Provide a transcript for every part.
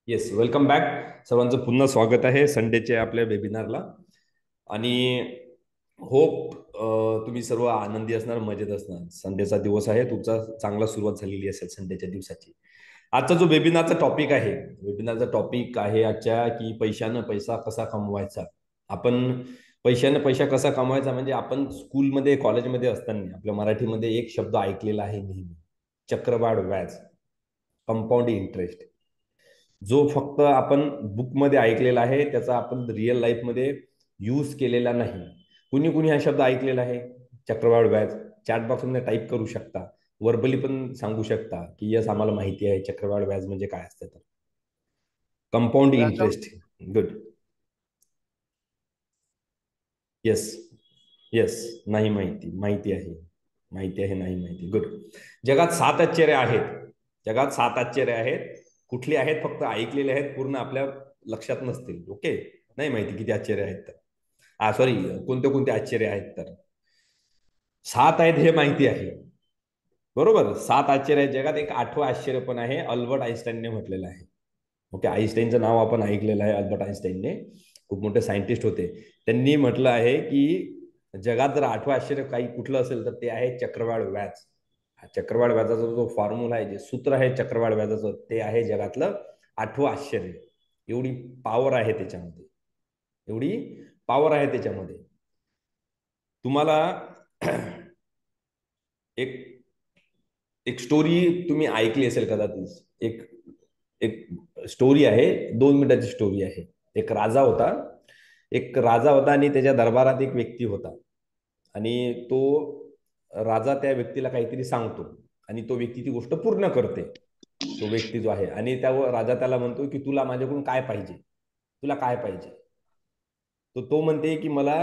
Yes, welcome back. सर्वांचं पुन्हा स्वागत आहे संडेच्या आपल्या वेबिनारला. आणि होप तुम्ही सर्व आनंदी असणार, मजेत असणार. संडेचा दिवस आहे, तुमचा चांगला सुरुवात झालेली असेल संडेच्या दिवसाची. आजचा जो वेबिनारचा टॉपिक आहे आजच्या, की पैशानं पैसा कसा कमवायचा. आपण पैशानं पैसा कसा कमवायचा म्हणजे आपण स्कूलमध्ये कॉलेजमध्ये असताना आपल्या मराठीमध्ये एक शब्द ऐकलेला आहे नेहमी, चक्रवाढ व्याज, कंपाऊंड इंटरेस्ट. जो फक्त आपण बुकमध्ये ऐकलेला आहे, त्याचा आपण रिअल लाईफमध्ये यूज केलेला नाही. कुणी कुणी हा शब्द ऐकलेला आहे, चक्रवाढ व्याज? चॅट बॉक्समध्ये टाईप करू शकता, वर्बली पण सांगू शकता की यस, आम्हाला माहिती आहे चक्रवाढ व्याज म्हणजे काय असतं. तर कंपाऊंड व्याजा इंटरेस्ट. गुड. येस. येस. नाही माहिती, माहिती आहे. माहिती आहे, नाही माहिती. गुड. जगात 7 आश्चर्य आहेत. जगात 7 आश्चर्य आहेत. कुठली आहेत? फक्त ऐकलेले आहेत, पूर्ण आपल्या लक्षात नसतील. ओके, नाही माहिती किती आश्चर्य आहेत तर. सॉरी, कोणते कोणते आश्चर्य आहेत तर. 7 आहेत हे माहिती आहे, बरोबर. 7 आश्चर्य आहेत. जगात एक 8वं आश्चर्य पण आहे, अल्बर्ट आईन्स्टाईनने म्हटलेलं आहे. ओके, आईन्स्टाईनचं नाव आपण ऐकलेलं आहे, अल्बर्ट आईन्स्टाईनने. खूप मोठे सायंटिस्ट होते. त्यांनी म्हटलं आहे की जगात जर 8वं आश्चर्य काही कुठलं असेल तर ते आहे चक्रवाढ व्याज. चक्रवाढ व्याजाचा जो फॉर्म्युला आहे, जे सूत्र आहे चक्रवाढ व्याजाचं, ते आहे जगातलं 8वं आश्चर्य. एवढी पॉवर आहे त्याच्यामध्ये, एवढी पॉवर आहे त्याच्यामध्ये. तुम्हाला एक एक स्टोरी तुम्ही ऐकली असेल कदाचित. एक एक स्टोरी आहे, 2 मिनिटाची स्टोरी आहे. एक राजा होता. एक राजा होता आणि त्याच्या दरबारात एक व्यक्ती होता. आणि तो राजा त्या व्यक्तीला काहीतरी सांगतो आणि तो व्यक्ती ती गोष्ट पूर्ण करते, तो व्यक्ती जो आहे. आणि त्या राजा त्याला म्हणतो की तुला माझ्याकडून काय पाहिजे, तुला काय पाहिजे. तो म्हणते की मला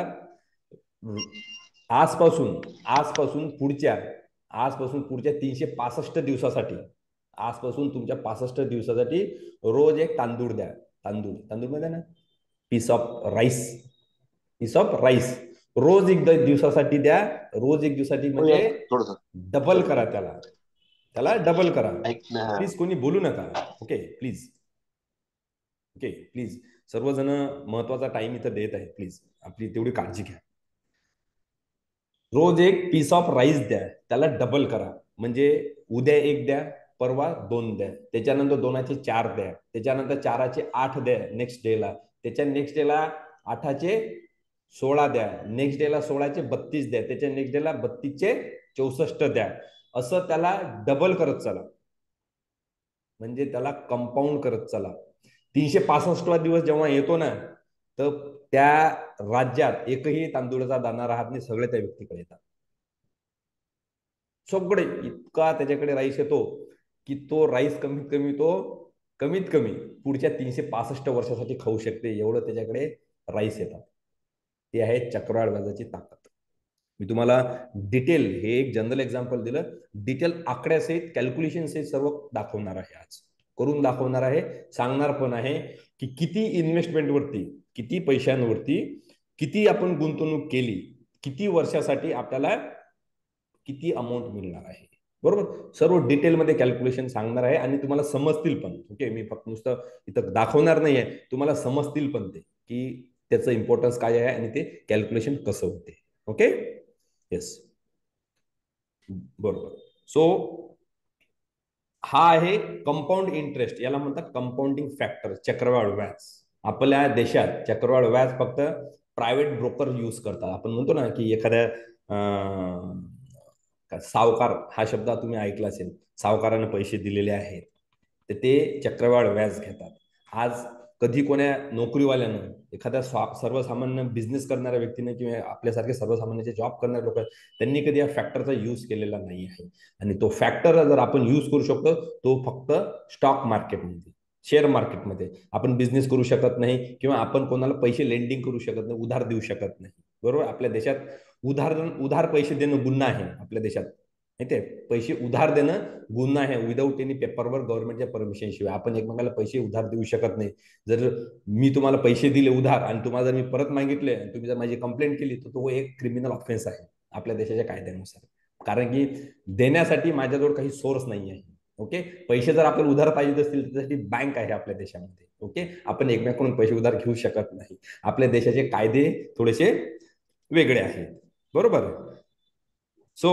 आजपासून आजपासून पुढच्या 365 दिवसासाठी, आजपासून तुमच्या 65 दिवसासाठी रोज एक तांदूळ द्या. तांदूळ मध्ये ना, piece of rice. Piece of rice रोज एक दिवसासाठी द्या. रोज एक दिवसासाठी म्हणजे थोडस डबल करा त्याला. त्याला डबल करा. ऐक ना. प्लीज कोणी बोलू नका. Okay please. Okay please. सर्वजण महत्वाचा टाइम इथं देत आहेत, प्लीज आपली तेवढी काळजी घ्या. रोज एक पीस ऑफ राईस द्या, त्याला डबल करा. म्हणजे उद्या एक द्या, परवा 2 द्या, त्याच्यानंतर 2चे 4 द्या, त्याच्यानंतर 4चे 8 द्या नेक्स्ट डेला, त्याच्या नेक्स्ट डेला 8चे 16 द्या, नेक्स्ट डेला 16चे 32 द्या, त्याच्या नेक्स्ट डेला 32चे 64 द्या. असं त्याला डबल करत चला, म्हणजे त्याला कंपाऊंड करत चला. 365वा दिवस जेव्हा येतो ना, तर त्या राज्यात एकही तांदूळाचा दाना राहत नाही, सगळे त्या व्यक्तीकडे येतात. सगळे इतका त्याच्याकडे राईस येतो की तो राईस कमीत कमी पुढच्या 365 वर्षासाठी खाऊ शकते, एवढं त्याच्याकडे राईस येतात. ते आहे चक्रवाढ व्याजाची ताकद. मी तुम्हाला डिटेल, हे एक जनरल एक्झाम्पल दिलं, डिटेल आकड्यासहित कॅल्क्युलेशन सहित सर्व दाखवणार आहे, आज करून दाखवणार आहे. सांगणार पण आहे की किती इन्व्हेस्टमेंटवरती, किती पैशांवरती, किती आपण गुंतवणूक केली, किती वर्षासाठी आपल्याला किती अमाऊंट मिळणार आहे, बरोबर. सर्व डिटेलमध्ये कॅल्क्युलेशन सांगणार आहे आणि तुम्हाला समजतील पण. ओके, मी फक्त नुसतं इथं दाखवणार नाहीये, तुम्हाला समजतील पण ते की त्याचं इम्पॉर्टन्स काय आहे आणि ते कॅल्क्युलेशन कसं होते. ओके. येस, बरोबर. सो हा आहे कंपाऊंड इंटरेस्ट, याला म्हणतात कंपाऊंडिंग फॅक्टर, चक्रवाढ व्याज. आपल्या देशात चक्रवाढ व्याज फक्त प्रायव्हेट ब्रोकर यूज करतात. आपण म्हणतो ना की एखाद्या सावकार, हा शब्द तुम्ही ऐकला असेल, सावकाराने पैसे दिलेले आहेत तर ते चक्रवाढ व्याज घेतात. आज कधी कोण्या नोकरीवाल्यानं, एखाद्या सर्वसामान्य बिझनेस करणाऱ्या व्यक्तीने किंवा आपल्यासारखे सर्वसामान्य जॉब करणारे लोक, त्यांनी कधी या फॅक्टरचा यूज केलेला नाही आहे. आणि तो फॅक्टर जर आपण यूज करू शकतो, तो फक्त स्टॉक मार्केटमध्ये, शेअर मार्केटमध्ये. आपण बिझनेस करू शकत नाही किंवा आपण कोणाला पैसे लेंडिंग करू शकत नाही, उधार देऊ शकत नाही, बरोबर. आपल्या देशात उधार पैसे देणं गुन्हा आहे आपल्या देशात, माहितीये. पैसे उधार देणं गुन्हा आहे, विदाऊट एनी पेपरवर, गव्हर्नमेंटच्या परमिशन शिवाय. आपण एकमेकाला पैसे उधार देऊ शकत नाही. जर मी तुम्हाला पैसे दिले उधार आणि तुम्हाला जर मी परत मागितले आणि तुम्ही जर माझी कंप्लेंट केली, तर तो एक क्रिमिनल ऑफेन्स आहे आपल्या देशाच्या कायद्यानुसार. कारण की देण्यासाठी माझ्याजवळ काही सोर्स नाही आहे. ओके, पैसे जर आपल्याला उधार पाहिजे असतील तर त्यासाठी बँक आहे आपल्या देशामध्ये. ओके, आपण एकमेकांकडून पैसे उधार घेऊ शकत नाही. आपल्या देशाचे कायदे थोडेसे वेगळे आहेत. बरोबर. सो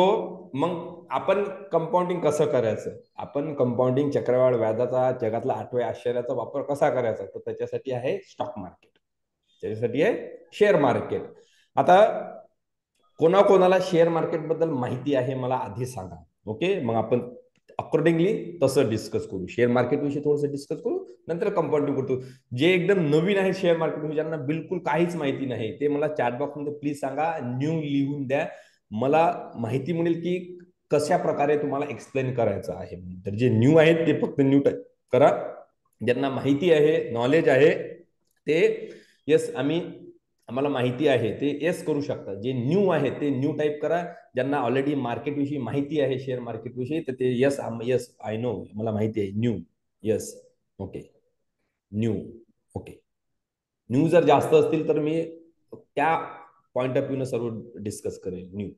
मग आपण कंपाऊंडिंग कसं करायचं? आपण कंपाऊंडिंग चक्रवाढ व्याजाचा जगातला 8व्या आश्चर्याचा वापर कसा करायचा? तर त्याच्यासाठी आहे स्टॉक मार्केट, त्याच्यासाठी आहे शेअर मार्केट. आता कोणाकोणाला शेअर मार्केट बद्दल माहिती आहे मला आधी सांगा. ओके, मग आपण अकॉर्डिंगली तसं डिस्कस करू. शेअर मार्केट विषयी थोडंसं डिस्कस करू, नंतर कंपाऊंडिंग करतो. जे एकदम नवीन आहे शेअर मार्केट विषयी, ज्यांना बिलकुल काहीच माहिती नाही, ते मला चॅट बॉक्स मध्ये प्लीज सांगा, न्यू लिहून द्या. मला माहिती मिळेल की कशा प्रकारे तुम्हाला एक्सप्लेन करायचं आहे. तर जे न्यू आहेत ते फक्त न्यू टाईप करा. ज्यांना माहिती आहे, नॉलेज आहे, ते येस आम्हाला माहिती आहे ते येस करू शकतात. जे न्यू आहे ते न्यू टाईप करा. ज्यांना ऑलरेडी मार्केट विषयी माहिती आहे, शेअर मार्केट विषयी, तर ते यस यस आय नो, मला माहिती आहे, new. Yes. Okay, new. Okay, new जर जास्त असतील तर मी त्या पॉइंट ऑफ व्ह्यू सर्व डिस्कस करेल. न्यू.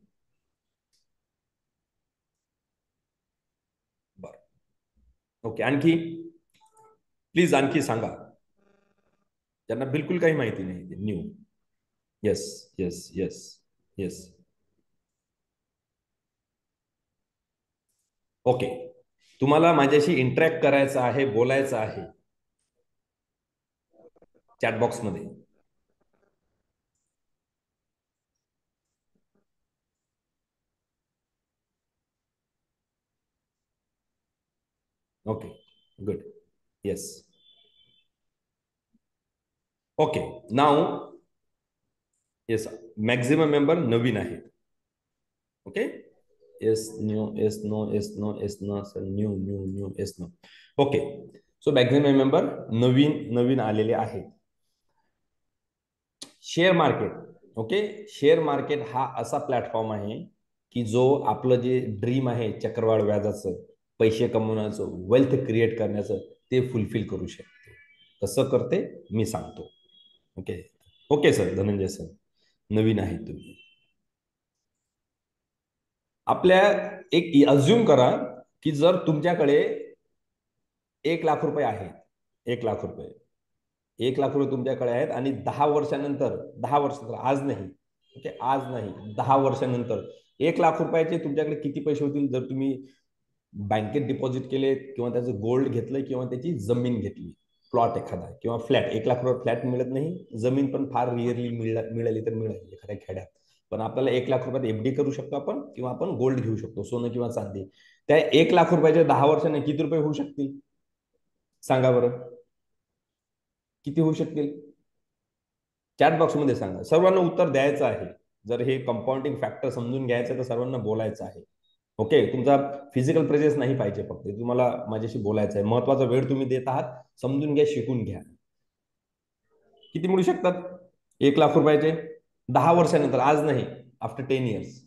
बर. ओके, आणखी प्लीज आणखी सांगा. ज्यांना बिलकुल काही माहिती नाही ते new. Yes. Yes. Yes. Yes. Okay, तुम्हाला माझ्याशी इंटरॅक्ट करायचं आहे, बोलायचं आहे चॅट बॉक्समध्ये. Okay, good. येस. ओके, नाव येस, मॅक्झिमम मेंबर नवीन आहेत. Okay, yes new, yes no, yes no, yes no, new new new, yes no. Okay, so maximum member नवीन नवीन आलेले आहेत. Share market. Okay, share market हा असा प्लॅटफॉर्म आहे की जो आपलं जे ड्रीम आहे चक्रवाढ व्याजाचं, पैसे कमवण्याचं, वेल्थ क्रिएट करण्याचं, ते फुलफिल करू शकते. कसं करते मी सांगतो. Okay. Okay sir, Dhananjay sir, नवीन आहे तुम्ही. आपल्या एक अज्युम करा की जर तुमच्याकडे 1,00,000 रुपये आहेत, 1,00,000 रुपये, 1,00,000 रुपये तुमच्याकडे आहेत, आणि 10 वर्षानंतर, 10 वर्ष, आज नाही, ओके, आज नाही, 10 वर्षानंतर 1,00,000 रुपयाचे तुमच्याकडे किती पैसे होतील जर तुम्ही बँकेत डिपॉझिट केले, किंवा त्याचं गोल्ड घेतलं, किंवा त्याची जमीन घेतली, प्लॉट एखादा, किंवा फ्लॅट. 1,00,000 रुपये फ्लॅट मिळत नाही, जमीन पण फार रिअरली मिळाली तर मिळेल एखाद्या खेड्यात. पण आपल्याला 1,00,000 रुपयात एफडी करू शकतो आपण, किंवा आपण गोल्ड घेऊ शकतो, सोनं किंवा चांदी. त्या 1,00,000 रुपयाचे 10 वर्षाने किती रुपये होऊ शकतील सांगा बरं? किती होऊ शकतील? चॅट बॉक्समध्ये सांगा. सर्वांना उत्तर द्यायचं आहे. जर हे कंपाऊंडिंग फॅक्टर समजून घ्यायचं तर सर्वांना बोलायचं आहे. ओके, तुमचा फिजिकल प्रेझेन्स नाही पाहिजे, फक्त तुम्हाला माझ्याशी बोलायचं आहे. महत्वाचा वेळ तुम्ही देत आहात, समजून घ्या, शिकून घ्या. किती मिळू शकतात 1,00,000 रुपयाचे 10 वर्षानंतर? आज नाही, आफ्टर 10 इयर्स.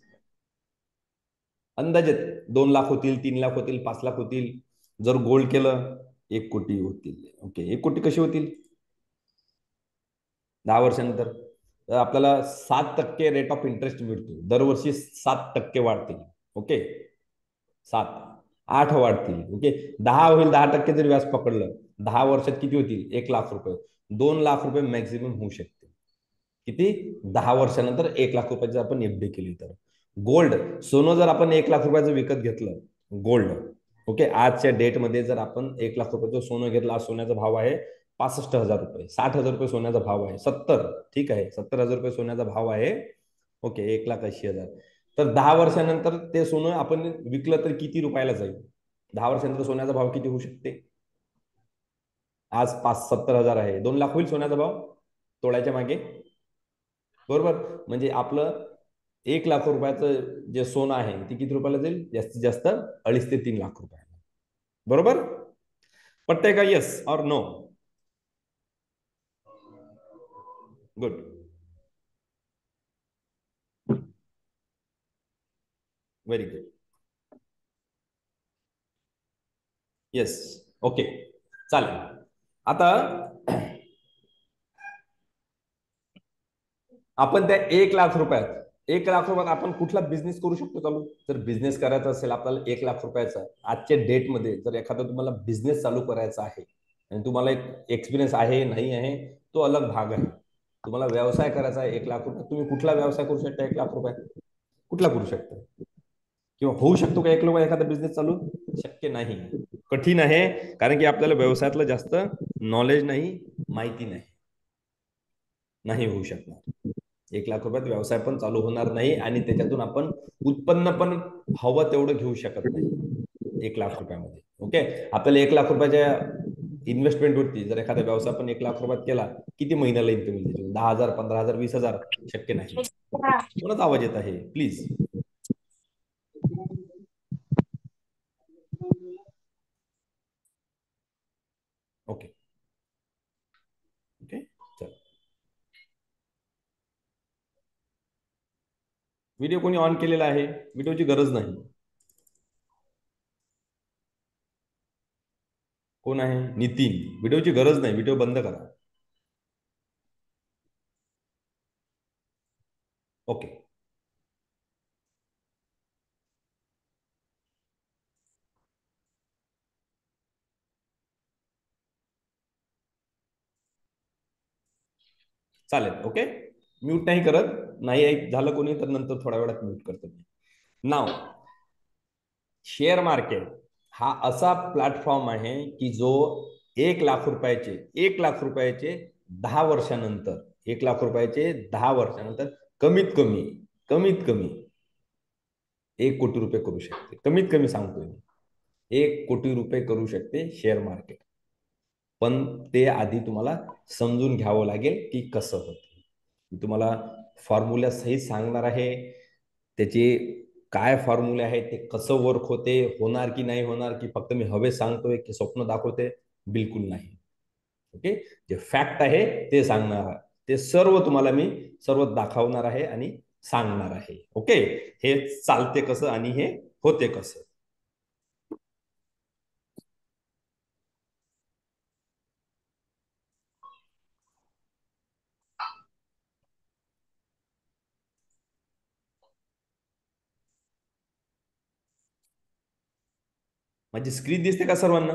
अंदाजे 2 लाख होतील, 3 लाख होतील, 5 लाख होतील. जर गोल्ड केलं 1 कोटी होतील. ओके, 1 कोटी कसे होतील 10 वर्षानंतर? तर आपल्याला 7% रेट ऑफ इंटरेस्ट मिळतो, दरवर्षी 7% वाढतील. ओके, 7, 8 वाढतील. ओके, 10 होईल, 10% जर व्याज पकडलं, 10 वर्षात किती होतील? 1,00,000 रुपये. 2 लाख रुपये मॅक्झिमम होऊ शकते. किती? 10 वर्षानंतर 1,00,000 रुपयाची आपण एफडी केली तर. गोल्ड, सोनं जर आपण 1,00,000 रुपयाचं विकत घेतलं, गोल्ड, ओके, आजच्या डेटमध्ये जर आपण 1,00,000 रुपयाचं सोनं घेतलं, आज सोन्याचा भाव आहे 65,000 रुपये, 60,000 रुपये सोन्याचा भाव आहे, 70, ठीक आहे, 70,000 रुपये सोन्याचा भाव आहे. ओके, 1,80,000. तर 10 वर्षानंतर ते सोनं आपण विकलं तर किती रुपयाला जाईल? 10 वर्षानंतर सोन्याचा भाव किती होऊ शकते? आज 70,000 आहे, 2 लाख होईल सोन्याचा भाव तोळ्याच्या मागे. बरोबर, म्हणजे आपलं 1,00,000 रुपयाचं जे सोनं आहे ते किती रुपयाला जाईल? जास्तीत जास्त 2.5 ते 3 लाख रुपयाला. बरोबर, पटतंय का? Yes or no? Good, very good. Yes. Okay, चालेल. आता आपण त्या 1,00,000 रुपयात 1 लाख रुपयात आपण कुठला बिझनेस करू शकतो चालू? जर बिझनेस करायचा असेल आपल्याला 1 लाख रुपयाचा, आजच्या डेटमध्ये जर एखादा तुम्हाला बिझनेस चालू करायचा आहे आणि तुम्हाला एक एक्सपिरियन्स आहे नाही आहे तो अलग भाग आहे. तुम्हाला व्यवसाय करायचा आहे 1 लाख रुपये, तुम्ही कुठला व्यवसाय करू शकता 1 लाख रुपयात? कुठला करू शकता? किंवा होऊ शकतो का 1 लाख एखादा बिझनेस चालू? शक्य नाही, कठीण आहे. कारण की आपल्याला व्यवसायातलं जास्त नॉलेज नाही, माहिती नाही. नाही होऊ शकणार. 1 लाख रुपयात व्यवसाय पण चालू होणार नाही आणि त्याच्यातून आपण उत्पन्न पण हवं तेवढं घेऊ शकत नाही 1 लाख रुपयामध्ये. ओके, आपल्याला 1 लाख रुपयाच्या इन्व्हेस्टमेंटवरती जर एखादा व्यवसाय पण 1 लाख रुपयात केला, किती महिन्याला इन्कम येईल त्याच्यातून? 10,000, 15,000, 20,000? शक्य नाही. कोणाचा आवाज येत आहे प्लीज? ओके ओके, चल. व्हिडिओ कोणी ऑन केलेला आहे? व्हिडिओची गरज नाही. कोण आहे? नितीन. व्हिडिओची गरज नाही, व्हिडिओ बंद करा. ओके, चालेल. ओके, म्यूट नाही करत. नाही झालं कोणी तर नंतर थोड्या वेळात म्यूट करतो. नाव, शेअर मार्केट हा असा प्लॅटफॉर्म आहे की जो 1 लाख रुपयाचे 10 वर्षानंतर, 1 लाख रुपयाचे 10 वर्षानंतर कमीत कमी, कमीत कमी 1 कोटी रुपये करू शकते. कमीत कमी सांगतोय मी, 1 कोटी रुपये करू शकते शेअर मार्केट. पण ते आधी तुम्हाला समजून घ्यावं लागेल की कसं होतं. मी तुम्हाला फॉर्म्युला सहित सांगणार आहे. त्याचे काय फॉर्म्युले आहेत, ते कसं वर्क होते, होणार की नाही होणार, की फक्त मी हवे सांगतोय की स्वप्न दाखवते? बिलकुल नाही. ओके, जे फॅक्ट आहे ते सांगणार, ते सर्व तुम्हाला मी सर्व दाखवणार आहे आणि सांगणार आहे. ओके, हे चालते कसं आणि हे होते कसं. माझी स्क्रीन दिसते का सर्वांना?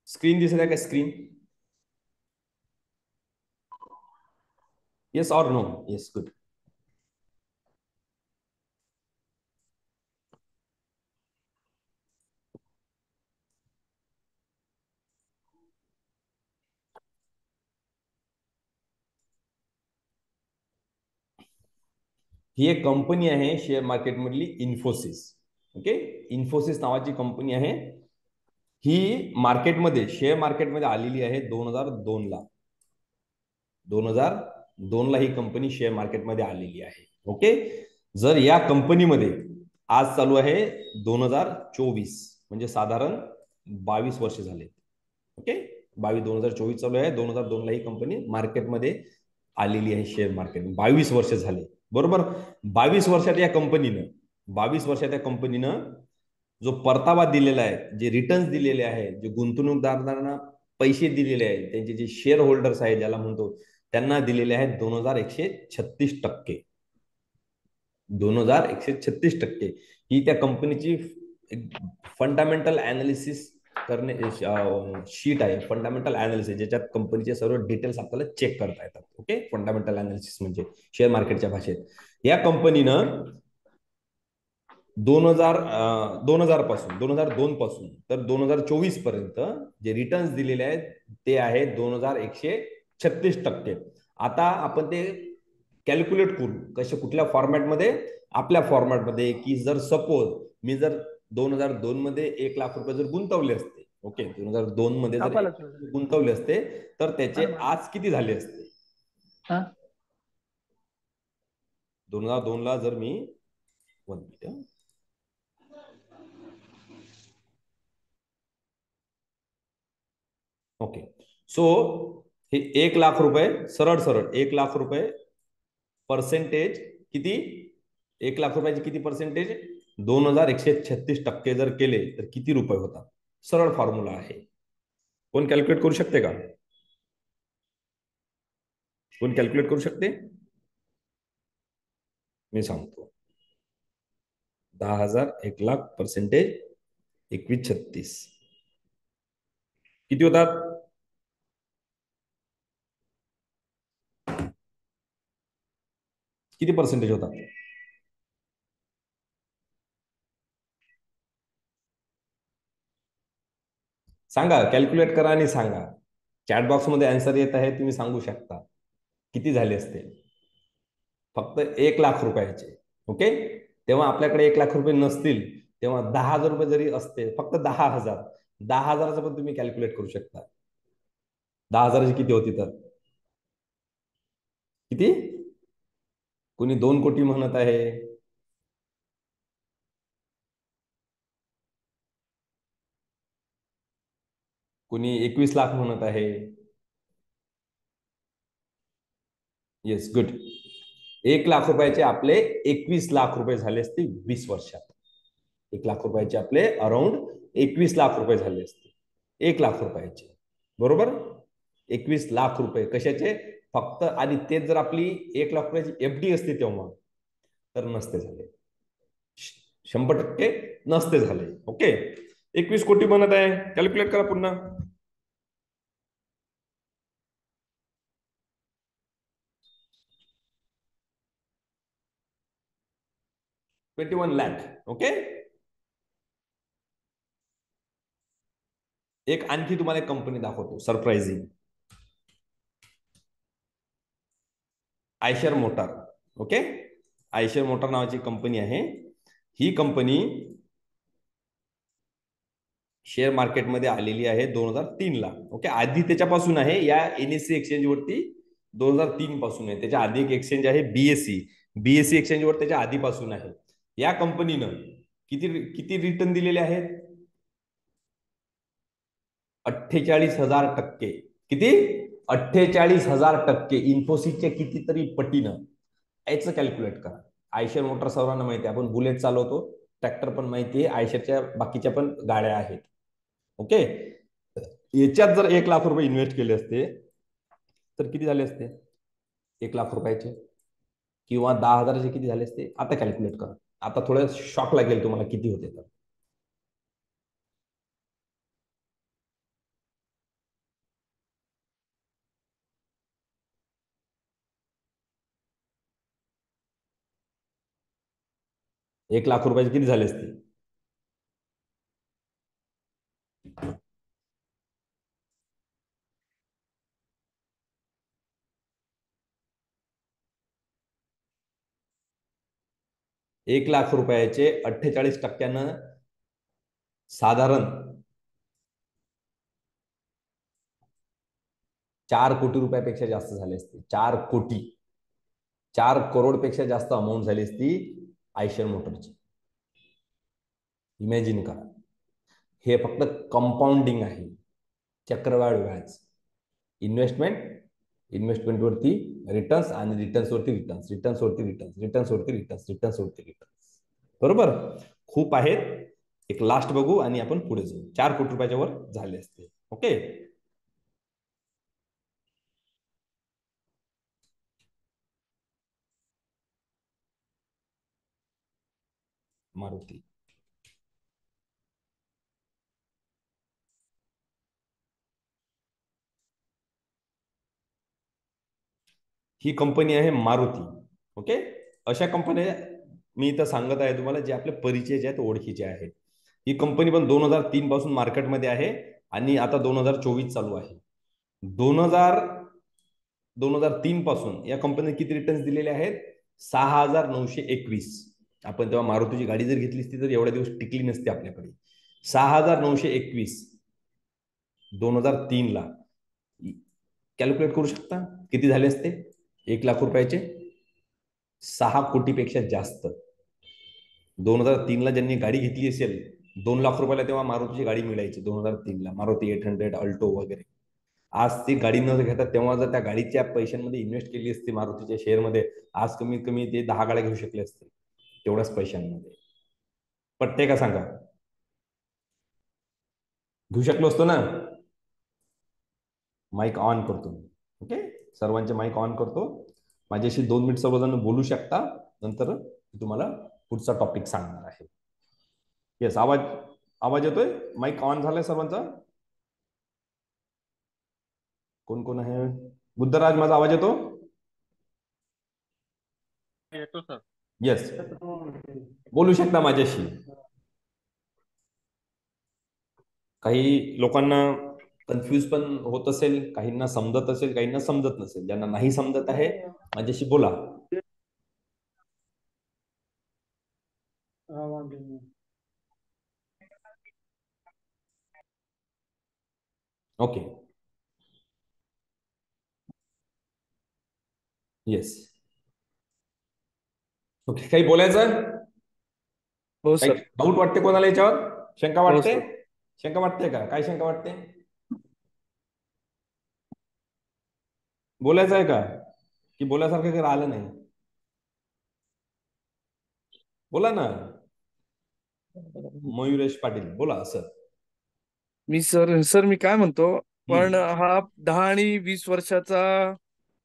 स्क्रीन दिसत आहे का? Screen, yes or no? Yes, good. ही एक कंपनी आहे शेअर मार्केट मधली, इन्फोसिस. ओके, इन्फोसिस नावाची कंपनी आहे. ही मार्केटमध्ये, शेअर मार्केटमध्ये आलेली आहे 2002ला. 2002ला ही कंपनी शेअर मार्केटमध्ये आलेली आहे. ओके, जर या कंपनीमध्ये आज चालू आहे 2024, म्हणजे साधारण 22 वर्ष झाले. ओके, 2024 चालू आहे. 2002ला ही कंपनी मार्केटमध्ये आलेली आहे, शेअर मार्केट. 22 वर्ष झाले, बरोबर. 22 वर्षात या कंपनीनं, 22 वर्षात या कंपनीनं जो परतावा दिलेला आहे, जे रिटर्न्स दिलेले आहेत, जे गुंतवणूकदारांना पैसे दिलेले आहेत, त्यांचे जे शेअर होल्डर्स आहेत ज्याला म्हणतो, त्यांना दिलेले आहेत 2136%. 2136% ही त्या कंपनीची फंडामेंटल अनालिसिस करणे शीट आहे. फंडामेंटल अनालिसिस, ज्याच्यात कंपनीचे सर्व डिटेल्स आपल्याला चेक करता येतात. ओके, फंडामेंटल अनालिसिस म्हणजे शेअर मार्केटच्या भाषेत. या कंपनीनं 2002 पासून तर 2024 पर्यंत जे रिटर्न्स दिलेले आहेत ते आहेत 2136%. आता आपण ते कॅल्क्युलेट करू कसे, कुठल्या फॉर्मॅटमध्ये? आपल्या फॉर्मॅटमध्ये, की जर सपोज मी जर 2002 मध्ये 1 लाख रुपये जर गुंतवले असते, ओके, 2002 मध्ये जर गुंतवले असते तर त्याचे आज किती झाले असते? 2002ला जर मी 1 मिनिट, ओके, सो हे 1 लाख रुपये, सरळ सरळ 1 लाख रुपये पर्सेंटेज किती? 1 लाख रुपयाची किती पर्सेंटेज? 2136% जर केले तर किती रुपये होतात? सरळ फॉर्म्युला आहे. कोण कॅल्क्युलेट करू शकते का? कोण कॅल्क्युलेट करू शकते? मी सांगतो. 10,000, 1,00,000 पर्सेंटेज 2136 किती होतात? किती पर्सेंटेज होतात? सांगा, कॅल्क्युलेट करा आणि सांगा. चॅट बॉक्स मध्ये आन्सर येत आहे, तुम्ही सांगू शकता किती झाले असते. फक्त 1,00,000 रुपयाचे. ओके. तेव्हा आपल्याकडे 1,00,000 रुपये नसतील, तेव्हा 10,000 रुपये जरी असते, फक्त 10,000, 10,000चं पण तुम्ही कॅल्क्युलेट करू शकता. 10,000ची किती होती तर? किती? कुणी 2 कोटी म्हणत आहे. कुणी 21 लाख म्हणत आहे. Yes, good. 1,00,000 रुपयाचे आपले 21 लाख रुपये झाले असते 20 वर्षात. 1,00,000 रुपयाचे आपले अराउंड 21 लाख रुपये झाले असते 1,00,000 रुपयाचे. बरोबर. 21 लाख रुपये कशाचे? फक्त. आणि तेच जर आपली 1,00,000 रुपयाची FD असते तेव्हा, तर नसते झाले. 100% नसते झाले. ओके. 21 कोटी म्हणत आहे. कॅल्क्युलेट करा पुन्हा. 21 लाख. ओके. एक आणखी तुम्हाला एक कंपनी दाखवतो, surprising. Eicher motor. Okay. Eicher motor नावाची कंपनी आहे. ही कंपनी शेअर मार्केटमध्ये आलेली आहे 2003ला. ओके. आधी त्याच्यापासून आहे, या NSE एक्सचेंज वरती 2003 पासून आहे. त्याच्या आधी एक एक्सचेंज आहे BSE एक्सचेंजवर त्याच्या आधीपासून आहे. या कंपनीनं किती किती रिटर्न दिलेले आहेत? 48,000%. किती? 48,000%. इन्फोसिसच्या कितीतरी पटीनं. याचं कॅल्क्युलेट करा. आयशर मोटर सर्वांना माहिती आहे, आपण बुलेट चालवतो, ट्रॅक्टर पण माहिती आहे, आयशरच्या बाकीच्या पण गाड्या आहेत. ओके. याच्यात जर 1,00,000 रुपये इन्व्हेस्ट केले असते तर किती झाले असते? 1,00,000 रुपयाचे किंवा 10,000चे किती झाले असते? आता कॅल्क्युलेट करा. आता थोडं शॉक लागेल तुम्हाला किती होते तर. ₹1,00,000 किती झाले असते? 1,00,000 रुपयाचे 48%, साधारण 4 कोटी रुपयापेक्षा जास्त झाले असते. 4 कोटी, 4 करोड पेक्षा जास्त अमाऊंट झाली असती आयशर मोटरची. इमॅजिन करा. हे फक्त कंपाऊंडिंग आहे, चक्रवाढ व्याज. इन्व्हेस्टमेंटवरती रिटर्न्स आणि रिटर्न्सवरती रिटर्न्स, रिटर्न्सवरती रिटर्न्स, रिटर्न्सवरती रिटर्न्स, रिटर्न्सवरती रिटर्न्स. बरोबर. खूप आहेत. एक लास्ट बघू आणि आपण पुढे जाऊ. 4 कोटी रुपयाच्या वर झाले असते. ओके. मारुती. ही कंपनी आहे मारुती. ओके. अशा कंपन्या मी इथं सांगत आहे तुम्हाला, जे आपले परिचयचे आहेत, ओळखीचे आहेत. ही कंपनी पण 2003 पासून मार्केटमध्ये आहे आणि आता 2024 चालू आहे. 2003 पासून या कंपनीने किती रिटर्न्स दिलेले आहेत? 6,921. आपण तेव्हा मारुतीची गाडी जर घेतली असती तर एवढ्या दिवस टिकली नसती आपल्याकडे. 6,921 2003 ला. कॅल्क्युलेट करू शकता किती झाले असते? 1,00,000 रुपयाचे 6 कोटीपेक्षा जास्त. 2003ला ज्यांनी गाडी घेतली असेल, 2,00,000 रुपयाला तेव्हा मारुतीची गाडी मिळायची. 2003ला मारुती 800 अल्टो वगैरे. आज ती गाडी न घेता तेव्हा जर त्या गाडीच्या पैशांमध्ये इन्व्हेस्ट केली असती मारुतीच्या शेअरमध्ये, आज कमीत कमी ते 10 गाड्या घेऊ शकले असते तेवढ्याच पैशांमध्ये. पटते का सांगा? घेऊ शकलो असतो ना. माईक ऑन करतो. ओके. सर्वांचे माईक ऑन करतो. माझ्याशी 2 मिनिट सर्वजण बोलू शकता. नंतर मी तुम्हाला पुढचा टॉपिक सांगणार आहे. येस, आवाज आवाज येतोय? माईक ऑन झालाय सर्वांचा? कोण कोण आहे? बुद्धराज, माझा आवाज येतो? येतो सर. येस, बोलू शकता माझ्याशी. काही लोकांना कन्फ्यूज पण होत असेल, काहींना समजत असेल, काहींना समजत नसेल. ज्यांना नाही समजत आहे माझ्याशी बोला. ओके. येस. ओके, काही बोलायचं? हो काही सर. डाऊट वाटते कोणाला याच्यावर? शंका हो वाटते? सर. शंका वाटते का? काय शंका वाटते? बोलायचं आहे का? की बोलायसारखं काही राहिलं नाही? बोला ना. मयुरेश पाटील बोला सर. मी काय म्हणतो, पण हम्म. हा 10 आणि 20 वर्षाचा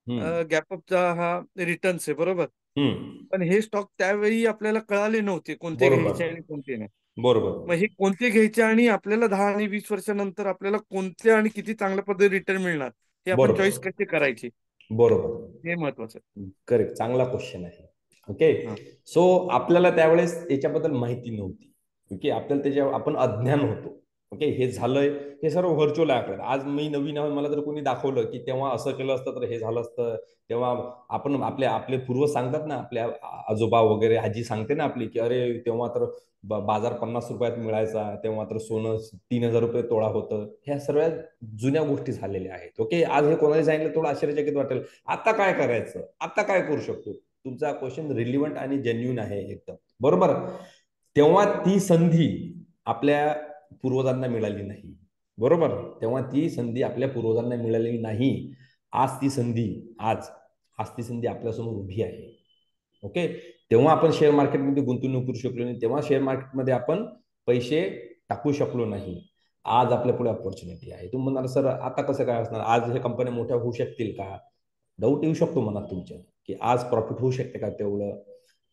हम्म. गॅपअपचा हा रिटर्न्स आहे, बरोबर. हम्म. पण हे स्टॉक त्यावेळी आपल्याला कळाले नव्हते कोणते बरोबर. घ्यायचे आणि कोणते नाही. मग बरोबर. हे कोणते घ्यायचे आणि आपल्याला 10 आणि 20 वर्षानंतर आपल्याला कोणते आणि किती चांगल्या पद्धतीने रिटर्न मिळणार, हे आपण चॉईस बरोबर. कसे करायचे, बरोबर. हे महत्वाचं. करेक्ट, चांगला क्वेश्चन आहे. ओके. हा. सो आपल्याला त्यावेळेस याच्याबद्दल माहिती नव्हती. ओके, आपल्याला त्याच्या आपण अज्ञान होतो. ओके, हे झालंय, हे सर्व व्हर्च्युअल आहे आपल्याला. आज मी नवीन आहे, मला जर कोणी दाखवलं की तेव्हा असं केलं असतं तर हे झालं असतं, तेव्हा आपण आपले आपले पूर्वज सांगतात ना, आपल्या आजोबा वगैरे आजी सांगते ना आपली, की अरे तेव्हा तर बाजार 50 रुपयात मिळायचा, तेव्हा तर सोनं 3,000 रुपये तोळा होतं. ह्या सर्व जुन्या गोष्टी झालेल्या आहेत. ओके, आज हे कोणाला सांगितलं थोडं आश्चर्यचकित वाटेल. आता काय करायचं? आता काय करू शकतो? तुमचा क्वेश्चन रिलिव्हंट आणि जेन्युन आहे एकदम, बरोबर. तेव्हा ती संधी आपल्या पूर्वजांना मिळाली नाही, बरोबर. तेव्हा ती संधी आपल्या पूर्वजांना मिळालेली नाही. आज ती संधी आज आज ती संधी आपल्यासमोर उभी आहे. ओके. तेव्हा आपण शेअर मार्केटमध्ये गुंतवणूक करू शकलो नाही, तेव्हा शेअर मार्केटमध्ये आपण पैसे टाकू शकलो नाही. आज आपल्या पुढे ऑपॉर्च्युनिटी आहे. तुम्ही म्हणाल सर आता कसं काय असणार, आज हे कंपन्या मोठ्या होऊ शकतील का? डाऊट येऊ शकतो मनात तुमच्या, की आज प्रॉफिट होऊ शकते का तेवढं?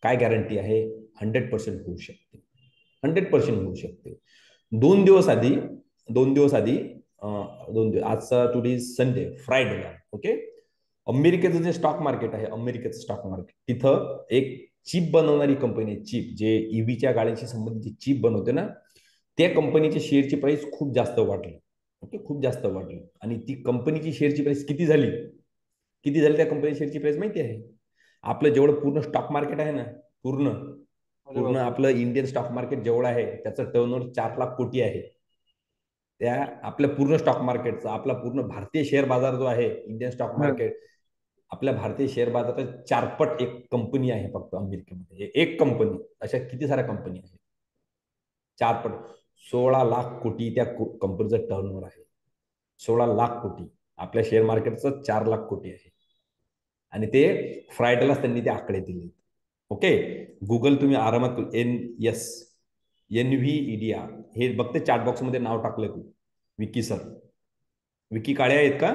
काय गॅरंटी आहे? 100% होऊ शकते. 100% होऊ शकते. 2 दिवस आधी 2 दिवस आधी 2 दिवस, आजचा टुडे संडे, फ्रायडेला, ओके, अमेरिकेचं जे स्टॉक मार्केट आहे, अमेरिकेचं स्टॉक मार्केट, तिथं एक चिप बनवणारी कंपनी आहे. चिप, जे ईव्हीच्या गाड्यांशी संबंधित चिप बनवते ना, त्या कंपनीच्या शेअरची प्राइस खूप जास्त वाढली. ओके, खूप जास्त वाढली. आणि ती कंपनीची शेअरची प्राइस किती झाली? किती झाली त्या कंपनी शेअरची प्राइस माहिती आहे? आपलं जेवढं पूर्ण स्टॉक मार्केट आहे ना, पूर्ण अरे पूर्ण बापरे. आपलं इंडियन स्टॉक मार्केट जेवढं आहे त्याचं टर्नओव्हर 4 लाख कोटी आहे. त्या आपल्या पूर्ण स्टॉक मार्केटचा, आपला पूर्ण भारतीय शेअर बाजार जो आहे, इंडियन स्टॉक हा. मार्केट, आपल्या भारतीय शेअर बाजारात 4 पट एक कंपनी आहे फक्त अमेरिकेमध्ये. एक कंपनी, अशा किती साऱ्या कंपनी आहेत? 4 पट. 16 लाख कोटी त्या कंपनीचं टर्नओव्हर आहे. 16 लाख कोटी. आपल्या शेअर मार्केटचं 4 लाख कोटी आहे. आणि ते फ्रायडेलाच त्यांनी ते आकडे दिले. ओके, गुगल तुम्ही आरामात NVIDIA हे बघते चॅट बॉक्स मध्ये नाव टाकलं तू, विकी सर. विकी काळे आहेत का?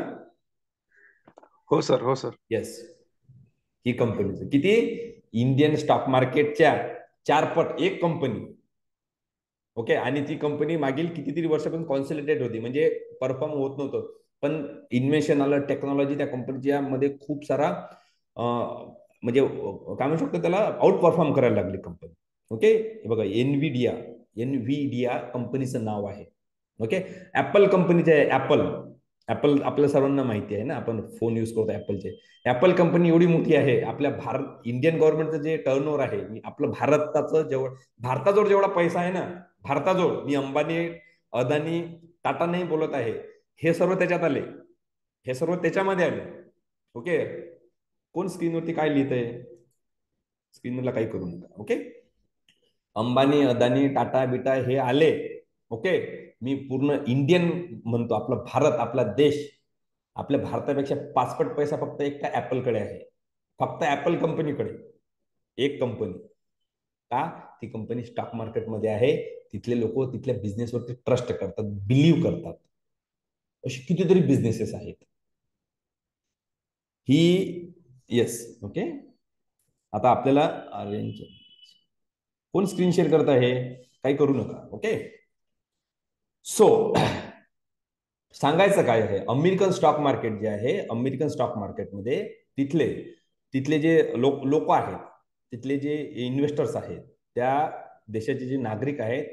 हो सर. हो सर. येस. ही कंपनीचं किती? इंडियन स्टॉक मार्केटच्या 4 पट एक कंपनी. ओके, आणि ती कंपनी मागील कितीतरी वर्षापासून कॉन्सॉलिडेट होती, म्हणजे परफॉर्म होत नव्हतं. पण इन्व्हेन्शन आलं, टेक्नॉलॉजी त्या कंपनीच्या मध्ये खूप सारा म्हणजे काय म्हणू शकतो त्याला, आउट परफॉर्म करायला लागली कंपनी. ओके, हे बघा, एनव्हीडिया कंपनीचं नाव आहे. ओके, ऍपल कंपनीचे आहे. ऍपल आपल्या सर्वांना माहिती आहे ना, आपण फोन युज करतो ऍपलचे. ऍपल कंपनी एवढी मोठी आहे, आपल्या भारत इंडियन गव्हर्नमेंटचं जे टर्नओव्हर आहे, आपलं भारताचं भारताजवळ जेवढा पैसा आहे ना, भारताजवळ, मी अंबानी, अदानी, टाटा नाही बोलत आहे, हे सर्व त्याच्यात आले, हे सर्व त्याच्यामध्ये आले. ओके, कोण स्क्रीनवरती काय लिहित आहे? स्क्रीनला काही करू नका. ओके, अंबानी, अदानी, टाटा बिटा हे आले. ओके, मी पूर्ण इंडियन म्हणतो, आपला भारत, आपला देश, आपल्या भारतापेक्षा 5 पट पैसा फक्त एकटा ऍपलकडे आहे. फक्त ऍपल कंपनीकडे एक कंपनी. का? ती कंपनी स्टॉक मार्केटमध्ये आहे. तिथले लोक तिथल्या बिझनेसवरती ट्रस्ट करतात, बिलीव्ह करतात. असे कितीतरी बिझनेसेस आहेत. ही, येस, ओके, आता आपल्याला अरेंज, कोण स्क्रीन शेअर करत आहे, काही करू नका. ओके, सो सांगायचं काय आहे, अमेरिकन स्टॉक मार्केट जे आहे, अमेरिकन स्टॉक मार्केटमध्ये तिथले तिथले जे लोक आहेत, तिथले जे इन्व्हेस्टर्स आहेत, त्या देशाचे जे नागरिक आहेत,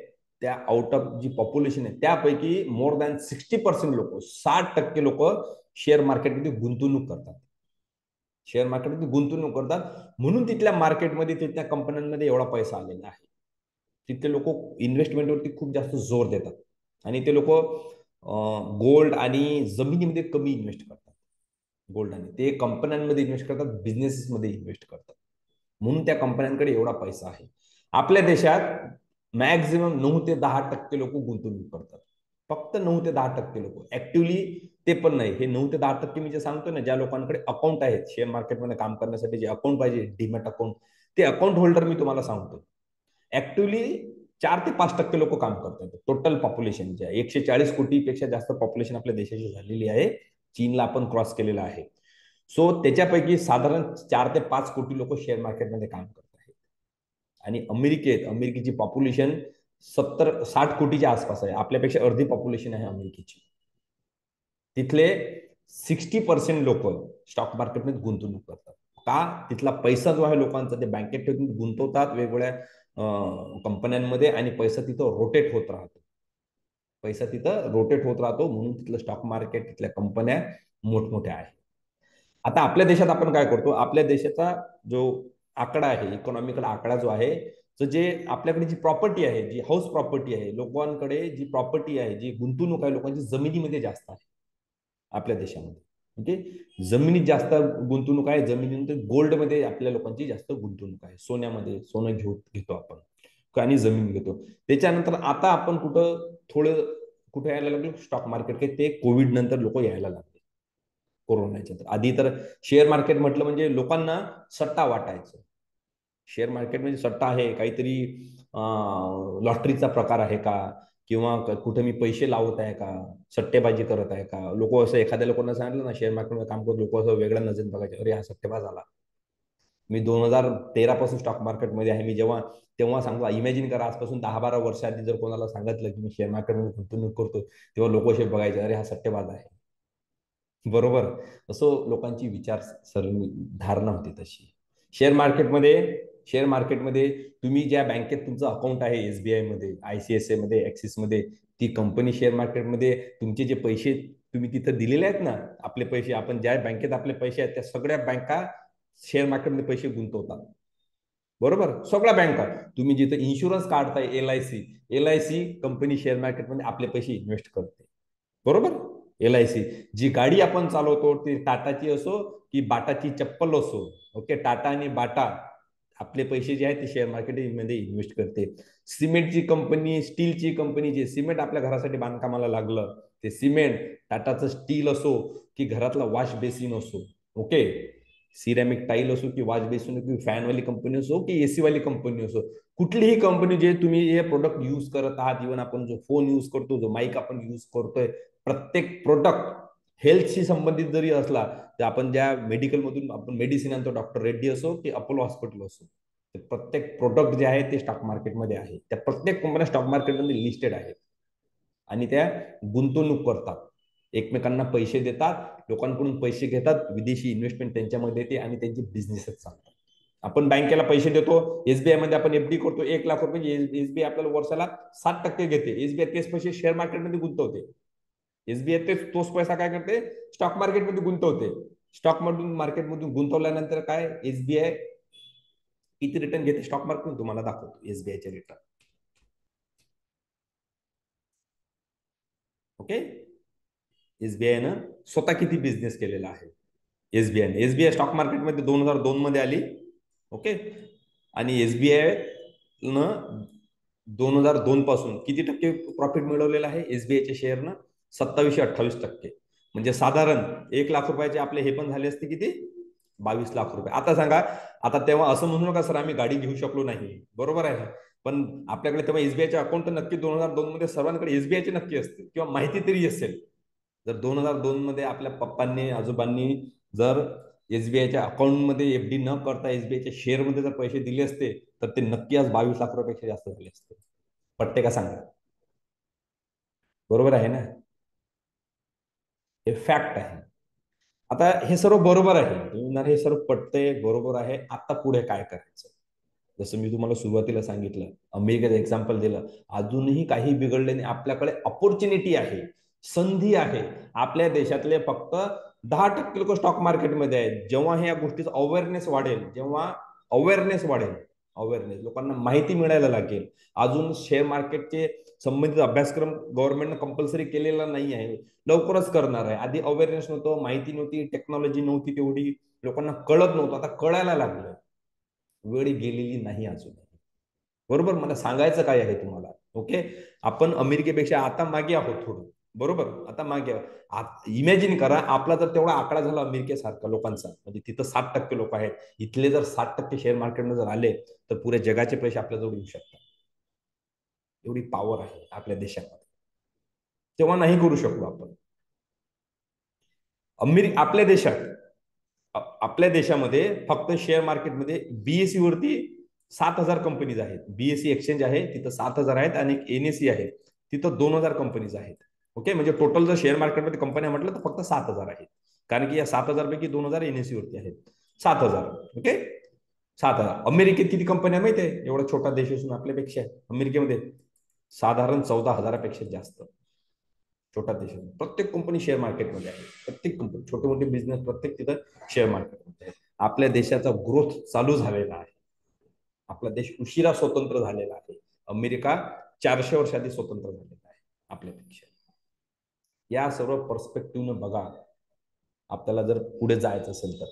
त्या आउट ऑफ जी पॉप्युलेशन आहे त्यापैकी मोर दॅन 60% लोक, 60% लोक शेअर मार्केटमध्ये गुंतवणूक करतात. शेअर मार्केटमध्ये गुंतवणूक करतात, म्हणून तिथल्या मार्केटमध्ये, तिथल्या कंपन्यांमध्ये एवढा पैसा आलेला आहे. तिथले लोक इन्व्हेस्टमेंटवरती खूप जास्त जोर देतात आणि ते लोक गोल्ड आणि जमिनीमध्ये कमी इन्व्हेस्ट करतात. गोल्ड आणि ते कंपन्यांमध्ये इन्व्हेस्ट करतात, बिझनेसेसमध्ये इन्व्हेस्ट करतात, म्हणून त्या कंपन्यांकडे एवढा पैसा आहे. आपल्या देशात मॅक्झिमम 9 ते 10% लोक गुंतवणूक करतात. फक्त 9 ते 10% लोक ऍक्टिव्हली, ते पण नाही. हे 9 ते 10% मी जे सांगतो ना, ज्या लोकांकडे अकाउंट आहेत शेअर मार्केटमध्ये काम करण्यासाठी, जे अकाउंट पाहिजे, डीमॅट अकाउंट, ते अकाउंट होल्डर मी तुम्हाला सांगतो. ऍक्टिव्हली 4 ते 5% लोक काम करतात. टोटल पॉप्युलेशनच्या 140 कोटीपेक्षा जास्त पॉप्युलेशन आपल्या देशाची झालेली आहे. चीनला आपण क्रॉस केलेला आहे. सो त्याच्यापैकी साधारण 4 ते 5 कोटी लोक शेअर मार्केटमध्ये काम करत आहेत. आणि अमेरिकेची पॉप्युलेशन 60 कोटीच्या आसपास आहे. आपल्यापेक्षा अर्धी पॉप्युलेशन आहे अमेरिकेची. तिथले 60% लोक स्टॉक मार्केटमध्ये गुंतवणूक करतात. का? तिथला पैसा जो आहे लोकांचा, ते बँकेत ठेवून गुंतवतात वेगवेगळ्या कंपन्यांमध्ये, आणि पैसा तिथं रोटेट होत राहतो. पैसा तिथं रोटेट होत राहतो, म्हणून तिथलं स्टॉक मार्केट, तिथल्या कंपन्या मोठमोठ्या आहेत. आता आपल्या देशात आपण काय करतो, आपल्या देशाचा जो आकडा आहे, इकॉनॉमिकल आकडा जो आहे, तर जे आपल्याकडे जी प्रॉपर्टी आहे, जी हाऊस प्रॉपर्टी आहे, लोकांकडे जी प्रॉपर्टी आहे, जी गुंतवणूक आहे लोकांची जमिनीमध्ये जास्त आहे आपल्या देशामध्ये. ओके, जमिनीत जास्त गुंतवणूक आहे. जमिनीनंतर गोल्डमध्ये आपल्या लोकांची जास्त गुंतवणूक आहे. सोन्यामध्ये, सोनं घेतो आपण आणि जमीन घेतो. त्याच्यानंतर आता आपण कुठं यायला लागलो, स्टॉक मार्केट. ते कोविड नंतर लोक यायला लागले, कोरोनाच्या. आधी तर शेअर मार्केट म्हटलं म्हणजे लोकांना सट्टा वाटायचं. शेअर मार्केट म्हणजे सट्टा आहे, काहीतरी लॉटरीचा प्रकार आहे का, किंवा कुठे मी पैसे लावत आहे का, सट्टेबाजी करत आहे का. लोक असं, एखाद्या लोकांना सांगितलं ना शेअर मार्केटमध्ये काम करतो, लोक असं वेगळ्या नजरेने बघायचे, अरे हा सट्टेबाज आला. मी 2013 पासून स्टॉक मार्केटमध्ये आहे. मी तेव्हा सांगतो, इमॅजिन करा, आजपासून 10-12 वर्ष आधी जर कोणाला सांगितलं की मी शेअर मार्केटमध्ये गुंतवणूक करतो, तेव्हा लोक असे बघायचे, अरे हा सट्टेबाज आहे. बरोबर. असं लोकांची विचारसरणी, धारणा होती तशी. शेअर मार्केटमध्ये शेअर मार्केटमध्ये तुम्ही ज्या बँकेत तुमचं अकाउंट आहे, एसबीआय मध्ये, आयसीआयसीआय मध्ये, ऍक्सिस मध्ये, ती कंपनी शेअर मार्केटमध्ये तुमचे जे पैसे तुम्ही तिथं दिलेले आहेत ना, आपले पैसे, आपण ज्या बँकेत आपले पैसे आहेत, त्या सगळ्या बँका शेअर मार्केटमध्ये पैसे गुंतवतात. बरोबर, सगळ्या बँका. तुम्ही जिथं इन्शुरन्स काढताय, L I C company share मार्केटमध्ये आपले पैसे इन्व्हेस्ट करते. बरोबर. एल-आय-सी, जी गाडी आपण चालवतो, ती टाटाची असो की बाटाची चप्पल असो, ओके, टाटा आणि बाटा आपले पैसे जे आहेत ते शेअर मार्केटमध्ये इन्व्हेस्ट करते. सिमेंटची कंपनी, स्टीलची कंपनी, जे सिमेंट आपल्या घरासाठी बांधकामाला लागलं, ते सिमेंट, टाटाचं स्टील असो की घरातला वॉश बेसिन असो, ओके, सिरॅमिक टाईल असो की वॉश बेसिन, की फॅनवाली कंपनी असो की एसी वाली कंपनी असो, कुठलीही कंपनी, जे तुम्ही हे प्रोडक्ट युज करत आहात, इव्हन आपण जो फोन युज करतो, जो माईक आपण युज करतोय, प्रत्येक प्रोडक्ट हेल्थशी संबंधित जरी असला, तर आपण ज्या मेडिकलमधून आपण मेडिसिन आणतो, डॉक्टर रेड्डी असो की अपोलो हॉस्पिटल असो, तर प्रत्येक प्रोडक्ट जे आहे ते स्टॉक मार्केटमध्ये आहे. त्या प्रत्येक कंपन्या स्टॉक मार्केटमध्ये लिस्टेड आहेत आणि त्या गुंतवणूक करतात, एकमेकांना पैसे देतात, लोकांकडून पैसे घेतात, विदेशी इन्व्हेस्टमेंट त्यांच्यामध्ये येते आणि त्यांचे बिझनेसच चालतात. आपण बँकेला पैसे देतो, एसबीआय मध्ये आपण एफडी करतो, 1 लाख रुपये, एसबीआय आपल्याला वर्षाला 7% घेते. एसबीआय तेच पैसे शेअर मार्केटमध्ये गुंतवते. एसबीआय तोच पैसा काय करते, स्टॉक मार्केटमध्ये गुंतवते. स्टॉक मार्केटमधून गुंतवल्यानंतर काय, एसबीआय किती रिटर्न घेते स्टॉक मार्केट तुम्हाला दाखवतो, एसबीआयचे रिटर्न. ओके, एसबीआयनं स्वतः किती बिझनेस केलेला आहे. एसबीआय स्टॉक मार्केटमध्ये 2002 मध्ये आली. ओके, आणि एसबीआय न 2002 पासून किती टक्के प्रॉफिट मिळवलेला आहे एसबीआयच्या शेअरनं, 27-28%. म्हणजे साधारण 1 लाख रुपयाचे आपले हे पण झाले असते किती, 22 लाख रुपये. आता सांगा, आता तेव्हा असं म्हणू नका सर आम्ही गाडी घेऊ शकलो नाही, बरोबर आहे, पण आपल्याकडे तेव्हा एसबीआयचे अकाउंट तर नक्की 2002 मध्ये सर्वांकडे एसबीआयचे नक्की असते, किंवा माहिती तरी असेल. जर 2002 मध्ये आपल्या पप्पांनी, आजोबांनी जर एसबीआयच्या अकाउंटमध्ये एफडी न करता एसबीआयच्या शेअरमध्ये जर पैसे दिले असते तर ते नक्की आज 22 लाख रुपयापेक्षा जास्त झाले असते. पटते का सांगा? बरोबर आहे ना? हे फॅक्ट आहे. आता हे सर्व बरोबर आहे, तुम्ही म्हणणार हे सर्व पटतंय, बरोबर आहे, आता पुढे काय करायचं? जसं मी तुम्हाला सुरुवातीला सांगितलं, अमेरिकेचं एक्झाम्पल दिलं, अजूनही काही बिघडले नाही. आपल्याकडे अपॉर्च्युनिटी आहे, संधी आहे. आपल्या देशातले फक्त 10% लोक स्टॉक मार्केटमध्ये आहेत. जेव्हा ह्या गोष्टीचा अवेअरनेस वाढेल, जेव्हा अवेअरनेस वाढेल, अवेअरनेस लोकांना माहिती मिळायला लागेल. अजून शेअर मार्केटचे संबंधित अभ्यासक्रम गव्हर्नमेंटनं कंपल्सरी केलेला नाही आहे, लवकरच करणार आहे. आधी अवेअरनेस नव्हतं, माहिती नव्हती, टेक्नॉलॉजी नव्हती, तेवढी लोकांना कळत नव्हतं, आता कळायला लागलं. वेळ गेलेली नाही अजून. बरोबर? मला सांगायचं काय आहे तुम्हाला? ओके, आपण अमेरिकेपेक्षा आता मागे आहोत थोडं, बरोबर? आता मागे आहोत. इमॅजिन करा, आपला जर तेवढा आकडा झाला अमेरिकेसारखा लोकांचा, म्हणजे तिथं 7% लोक आहेत, इथले जर 7% शेअर मार्केटमध्ये जर आले तर पुऱ्या जगाचे पैसे आपल्याजवळ येऊ शकतात. एवढी पॉवर आहे आपल्या देशामध्ये. तेव्हा नाही करू शकलो आपण. आपल्या देशामध्ये फक्त शेअर मार्केटमध्ये बीएससी वरती 7,000 कंपनीज आहेत. बीएससी एक्सचेंज आहे तिथं 7,000 आहेत, आणि एनएससी आहे तिथं 2,000 कंपनीज आहेत. ओके, म्हणजे टोटल जर शेअर मार्केटमध्ये कंपन्या म्हटलं तर फक्त 7,000 आहेत, कारण की या 7,000 पैकी 2,000 एनएससी वरती आहेत. 7,000. ओके, 7,000. अमेरिकेत किती कंपन्या माहिती आहे? एवढा छोटा देश असून आपल्यापेक्षा अमेरिकेमध्ये साधारण 14,000पेक्षा जास्त. छोटा देश, प्रत्येक कंपनी शेअर मार्केटमध्ये आहे. प्रत्येक कंपनी, छोटे मोठे बिझनेस प्रत्येक तिथं शेअर मार्केटमध्ये आहे. आपल्या देशाचा ग्रोथ चालू झालेला आहे. आपला देश उशिरा स्वतंत्र झालेला आहे. अमेरिका 400 वर्ष आधी स्वतंत्र झालेला आहे आपल्यापेक्षा. या सर्व पर्स्पेक्टिव्हनं बघा, आपल्याला जर पुढे जायचं असेल तर.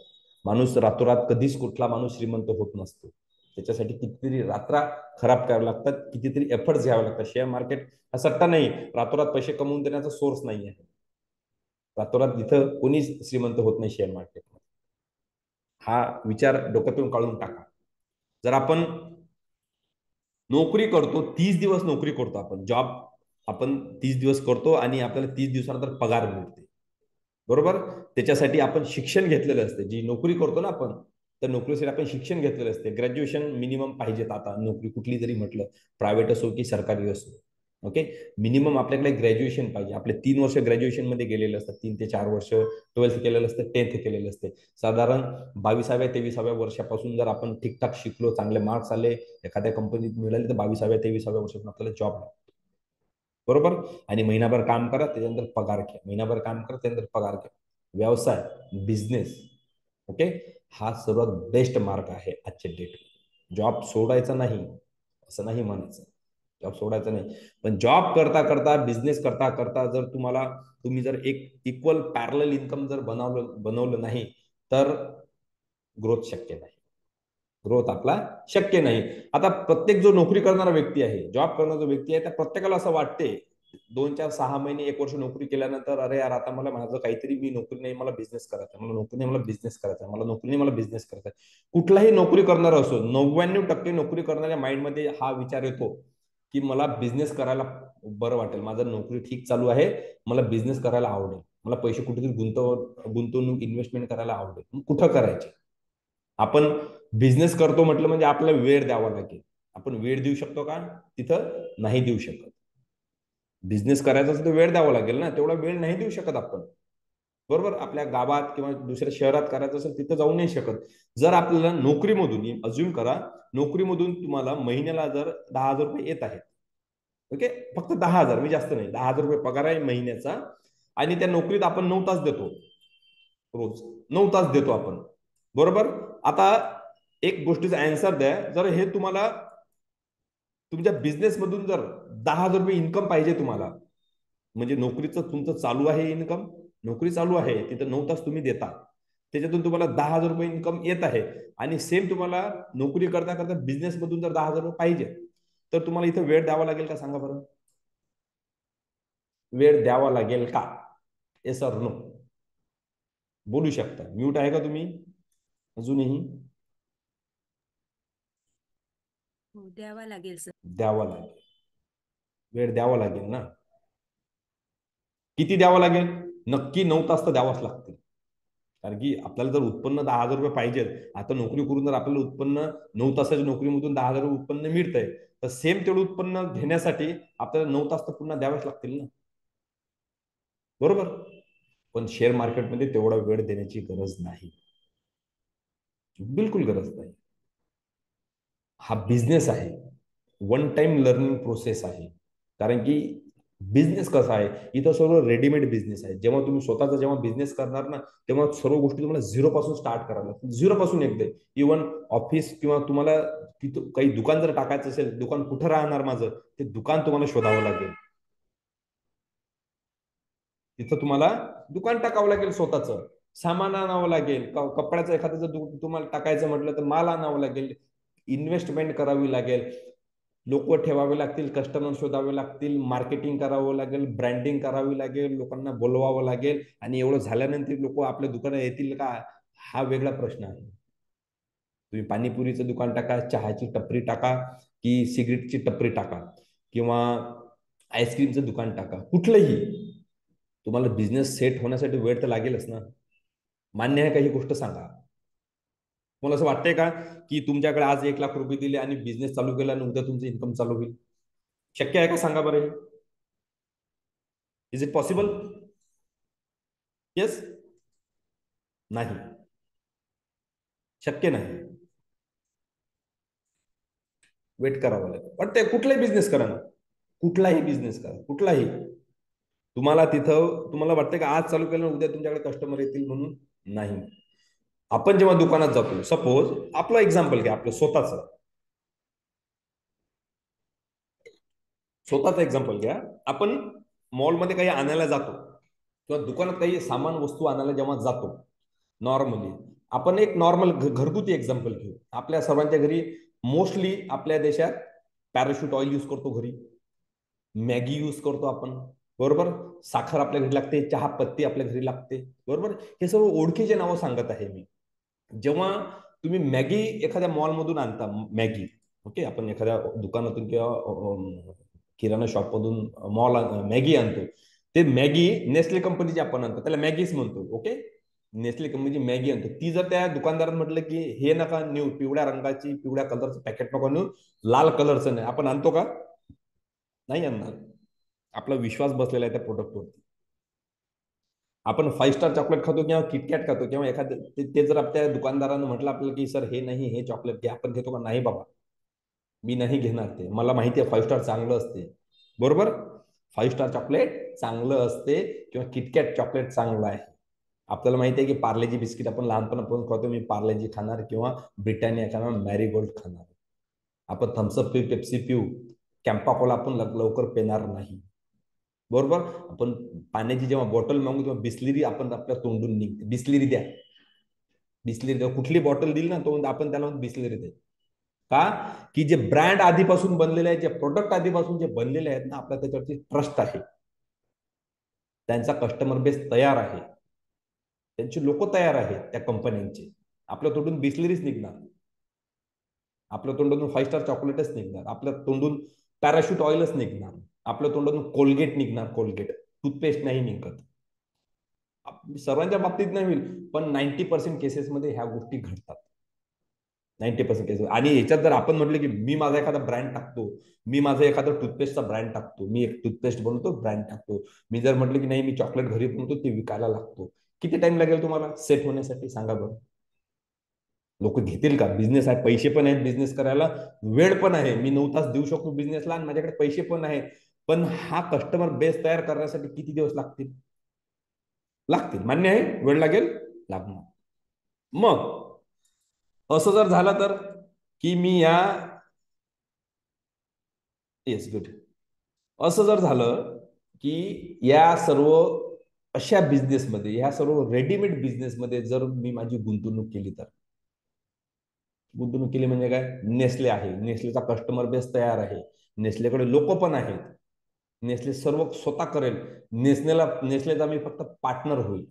माणूस रातोरात कधीच कुठला माणूस श्रीमंत होत नसतो. त्याच्यासाठी कितीतरी रात्रा खराब कराव्या लागतात, कितीतरी एफर्ट्स घ्यावे लागतात. शेअर मार्केट हा सट्टा नाही, रातोरात पैसे कमवून देण्याचा सोर्स नाही आहे. रातोरात इथं कोणीच श्रीमंत होत नाही शेअर मार्केटमध्ये. हा विचार डोक्यातून काढून टाका. जर आपण नोकरी करतो, 30 दिवस नोकरी करतो, आपण जॉब आपण 30 दिवस करतो आणि आपल्याला 30 दिवसानंतर पगार मिळते, बरोबर? त्याच्यासाठी आपण शिक्षण घेतलेलं असते. जी नोकरी करतो ना आपण, त्या नोकरीसाठी आपण शिक्षण घेतलेलं असते. ग्रॅज्युएशन मिनिमम पाहिजेत आता नोकरी कुठली जरी म्हटलं, प्रायव्हेट असो की सरकारी असो. ओके, मिनिमम आपल्याकडे ग्रॅज्युएशन पाहिजे. आपले 3 वर्ष ग्रॅज्युएशन मध्ये गेलेले असतात, 3 ते 4 वर्ष 12th केलेलं असतं, 10th केलेलं असते. साधारण 22व्या-23व्या वर्षापासून जर आपण ठीकठाक शिकलो, चांगले मार्क्स आले, एखाद्या कंपनीत मिळाले, तर 22व्या-23व्या वर्षातून आपल्याला जॉब लागतो, बरोबर? आणि महिनाभर काम करा, त्याच्यानंतर पगार घ्या. महिनाभर काम करा, त्यानंतर पगार घ्या. व्यवसाय, बिझनेस, ओके, हा सर्वात बेस्ट मार्ग आहे आजच्या डेट. जॉब सोडायचा नाही असं नाही म्हणायचं, जॉब सोडायचा नाही, पण जॉब करता करता, बिझनेस करता करता जर तुम्ही जर एक इक्वल पॅरलल इन्कम जर बनवलं नाही तर ग्रोथ शक्य नाही. ग्रोथ आपला शक्य नाही. आता प्रत्येक जो नोकरी करणारा व्यक्ती आहे, जॉब करणारा जो व्यक्ती आहे, त्या प्रत्येकाला असं वाटते 2-4-6 महिने 1 वर्ष नोकरी केल्यानंतर, अरे यार आता मला माझं काहीतरी, मी नोकरी नाही मला बिझनेस करायचा, मला नोकरी नाही मला बिझनेस करायचा, मला नोकरी नाही मला बिझनेस करायचा. कुठलाही नोकरी करणारा असो, 99% नोकरी करणाऱ्या माइंडमध्ये हा विचार येतो की मला बिझनेस करायला बरं वाटेल, माझं नोकरी ठीक चालू आहे, मला बिझनेस करायला आवडेल, मला पैसे कुठेतरी गुंतवणूक इन्व्हेस्टमेंट करायला आवडेल. कुठं करायचे? आपण बिझनेस करतो म्हटलं म्हणजे आपल्याला वेळ द्यावा लागेल. आपण वेळ देऊ शकतो का? तिथं नाही देऊ शकत. बिझनेस करायचा असेल तर वेळ द्यावा लागेल ना, तेवढा वेळ नाही देऊ शकत आपण, बरोबर? आपल्या गावात किंवा दुसऱ्या शहरात करायचं असेल तिथं जाऊ नाही शकत. जर आपल्याला नोकरीमधून, अज्युम करा, नोकरीमधून तुम्हाला महिन्याला जर 10,000 रुपये येत आहेत, ओके, फक्त 10,000, मी जास्त नाही, 10,000 रुपये पगार आहे महिन्याचा, आणि त्या नोकरीत आपण 9 तास देतो, रोज 9 तास देतो आपण, बरोबर? आता एक गोष्टीचा आन्सर द्या, जर हे तुम्हाला तुमच्या बिझनेस मधून जर 10,000 रुपये इन्कम पाहिजे तुम्हाला, म्हणजे नोकरीचं तुमचं चालू आहे इन्कम, नोकरी चालू आहे, तिथं 9 तास तुम्ही देता, त्याच्यातून तुम्हाला 10,000 रुपये इन्कम येत आहे, आणि सेम तुम्हाला नोकरी करता करता बिझनेस मधून जर 10,000 रुपये पाहिजे, तर तुम्हाला इथं वेळ द्यावा लागेल का? सांगा बरं, वेळ द्यावा लागेल का? Yes or no? बोलू शकता. म्यूट आहे का तुम्ही अजूनही? द्यावा लागेल सर. द्यावा लागेल, वेळ द्यावा लागेल ना. किती द्यावा लागेल? नक्की 9 तास तर द्यावाच लागतील. कारण की आपल्याला जर उत्पन्न 10,000 रुपये पाहिजे, आता नोकरी करून जर आपल्याला उत्पन्न 9 तासाच्या नोकरीमधून 10,000 रुपये उत्पन्न मिळतंय, तर सेम तेवढं उत्पन्न घेण्यासाठी आपल्याला 9 तास तर पुन्हा द्यावेच लागतील ना, बरोबर. पण शेअर मार्केटमध्ये तेवढा वेळ देण्याची गरज नाही, बिलकुल गरज नाही. हा बिझनेस आहे, वन टाइम लर्निंग प्रोसेस आहे. कारण की बिझनेस कसा आहे, इथं सर्व रेडीमेड बिझनेस आहे. जेव्हा तुम्ही स्वतःचा जेव्हा बिझनेस करणार ना, तेव्हा सर्व गोष्टी तुम्हाला झिरो पासून स्टार्ट कराव्या लागतील, झिरो पासून एकदा. इव्हन ऑफिस किंवा तुम्हाला तिथं काही दुकान जर टाकायचं असेल, दुकान कुठं राहणार माझं, ते दुकान तुम्हाला शोधावं लागेल. तिथं तुम्हाला दुकान टाकावं लागेल, स्वतःचं सामान आणावं लागेल, कपड्याचं एखादं जर तुम्हाला टाकायचं म्हटलं तर माल आणावं लागेल, इन्व्हेस्टमेंट करावी लागेल, लोक ठेवावे लागतील, कस्टमर शोधावे लागतील, मार्केटिंग करावं लागेल, ब्रँडिंग करावी लागेल, लोकांना बोलवावं लागेल. आणि एवढं झाल्यानंतर लोक आपल्या दुकानात येतील का, हा वेगळा प्रश्न आहे. तुम्ही पाणीपुरीचं दुकान टाका, चहाची टपरी टाका, की सिगरेटची टपरी टाका, किंवा आईस्क्रीमचं दुकान टाका, कुठलंही, तुम्हाला बिझनेस सेट होण्यासाठी वेळ तर लागेलच ना. मान्य आहे का ही गोष्ट, सांगा. मला असं वाटतंय का की तुमच्याकडे आज 1,00,000 रुपये दिले आणि बिझनेस चालू केला आणि उद्या तुमचं इन्कम चालू होईल? शक्य आहे का, सांगा बरं. Is it possible? येस? नाही, शक्य नाही. वेट करावं लागेल. वाटतंय कुठलाही बिझनेस करा ना, कुठलाही बिझनेस करा, कुठलाही. तुम्हाला तिथं तुम्हाला वाटतंय का आज चालू केलं उद्या तुमच्याकडे कस्टमर येतील म्हणून? नाही. आपण जेव्हा दुकानात जातो, सपोज आपलं एक्झाम्पल घ्या, आपलं स्वतःच एक्झाम्पल घ्या. आपण मॉलमध्ये काही आणायला जातो किंवा दुकानात काही सामान वस्तू आणायला जेव्हा जातो, नॉर्मली आपण एक नॉर्मल घरगुती एक्झाम्पल घेऊ. आपल्या सर्वांच्या घरी मोस्टली आपल्या देशात पॅराशूट ऑइल यूज करतो घरी, मॅगी यूज करतो आपण, बरोबर. साखर आपल्या घरी लागते, चहा पत्ती आपल्या घरी लागते, बरोबर. हे सर्व ओळखीचे नावं सांगत आहे मी. जेव्हा तुम्ही मॅगी एखाद्या मॉलमधून आणता, मॅगी, ओके, आपण एखाद्या दुकानातून किंवा किराणा शॉपमधून मॅगी आणतो, ते मॅगी नेस्ले कंपनीची आपण आणतो, त्याला मॅगीच म्हणतो, ओके. नेस्ले कंपनीची मॅगी आणतो, ती जर त्या दुकानदारानं म्हटलं की हे नका नेऊ, पिवळ्या कलरचं पॅकेट नका नेऊ, लाल कलरचं नाही, आपण आणतो का? नाही आणणार. आपला विश्वास बसलेला आहे त्या प्रोडक्टवरती. आपण 5 स्टार चॉकलेट खातो किंवा किटकॅट खातो, किंवा एखादं ते जर आपल्या दुकानदारानं म्हटलं आपल्याला की सर हे नाही, हे चॉकलेट घ्या, आपण घेतो का? नाही बाबा, मी नाही घेणार ते. मला माहिती आहे 5 स्टार चांगलं असते, बरोबर. 5 स्टार चॉकलेट चांगलं असते किंवा किटकॅट चॉकलेट चांगलं आहे. आपल्याला माहिती आहे की पार्लेजी बिस्किट आपण लहानपणापासून खातो, मी पार्लेजी खाणार किंवा ब्रिटानिया खाणार, मॅरीगोल्ड खाणार. आपण थम्सअप पिऊ, पेप्सी पिऊ, कॅम्पा कोला आपण लवकर पेणार नाही, बरोबर. आपण पाण्याची जेव्हा बॉटल मागू तेव्हा बिस्लिरी आपण आपल्या तोंडून निघते, बिस्लिरी द्या, बिस्लिरी द्या. कुठली बॉटल दिली ना तो आपण त्याला बिस्लिरी द्या. का? की जे ब्रँड आधीपासून बनलेले आहेत, जे प्रोडक्ट आधीपासून जे बनलेले आहेत ना, आपला त्याच्यावरती ट्रस्ट आहे, त्यांचा कस्टमर बेस तयार आहे, त्यांची लोक तयार आहेत त्या कंपन्यांचे. आपल्या तोंडून बिस्लरीच निघणार, आपल्या तोंडून 5 स्टार चॉकलेटच निघणार, आपल्या तोंडून पॅराशूट ऑइलच निघणार, आपल्या तोंडून कोलगेट निघणार, कोलगेट टूथपेस्ट नाही निघत. सर्वांच्या बाबतीत नाही होईल, पण 90% केसेसमध्ये ह्या गोष्टी घडतात, 90% केसेस. आणि याच्यात जर आपण म्हटलं की मी माझा एखादा ब्रँड टाकतो, मी माझा एखादा टूथपेस्टचा ब्रँड टाकतो, मी एक टूथपेस्ट बनवतो, ब्रँड टाकतो, मी जर म्हटलं की नाही मी चॉकलेट घरी बनवतो, ते विकायला लागतो, किती टाइम लागेल तुम्हाला सेट होण्यासाठी, सांगा बरं. लोक घेतील का? बिझनेस आहे, पैसे पण आहेत बिझनेस करायला, वेळ पण आहे, मी 9 तास देऊ शकतो बिझनेसला आणि माझ्याकडे पैसे पण आहेत, पण हा कस्टमर बेस तयार करण्यासाठी किती दिवस लागतील? मान्य आहे, वेळ लागणार. मग असं जर झालं तर, की मी या येस गुड, असं जर झालं की या सर्व अशा बिझनेसमध्ये, या सर्व रेडीमेड बिझनेसमध्ये जर मी माझी गुंतवणूक केली तर, गुंतवणूक केली म्हणजे काय? नेसले आहे, नेसलेचा कस्टमर बेस तयार आहे, नेसलेकडे लोक पण आहेत, नेसले सर्व स्वतः करेल, नेसलेचा मी फक्त पार्टनर होईल,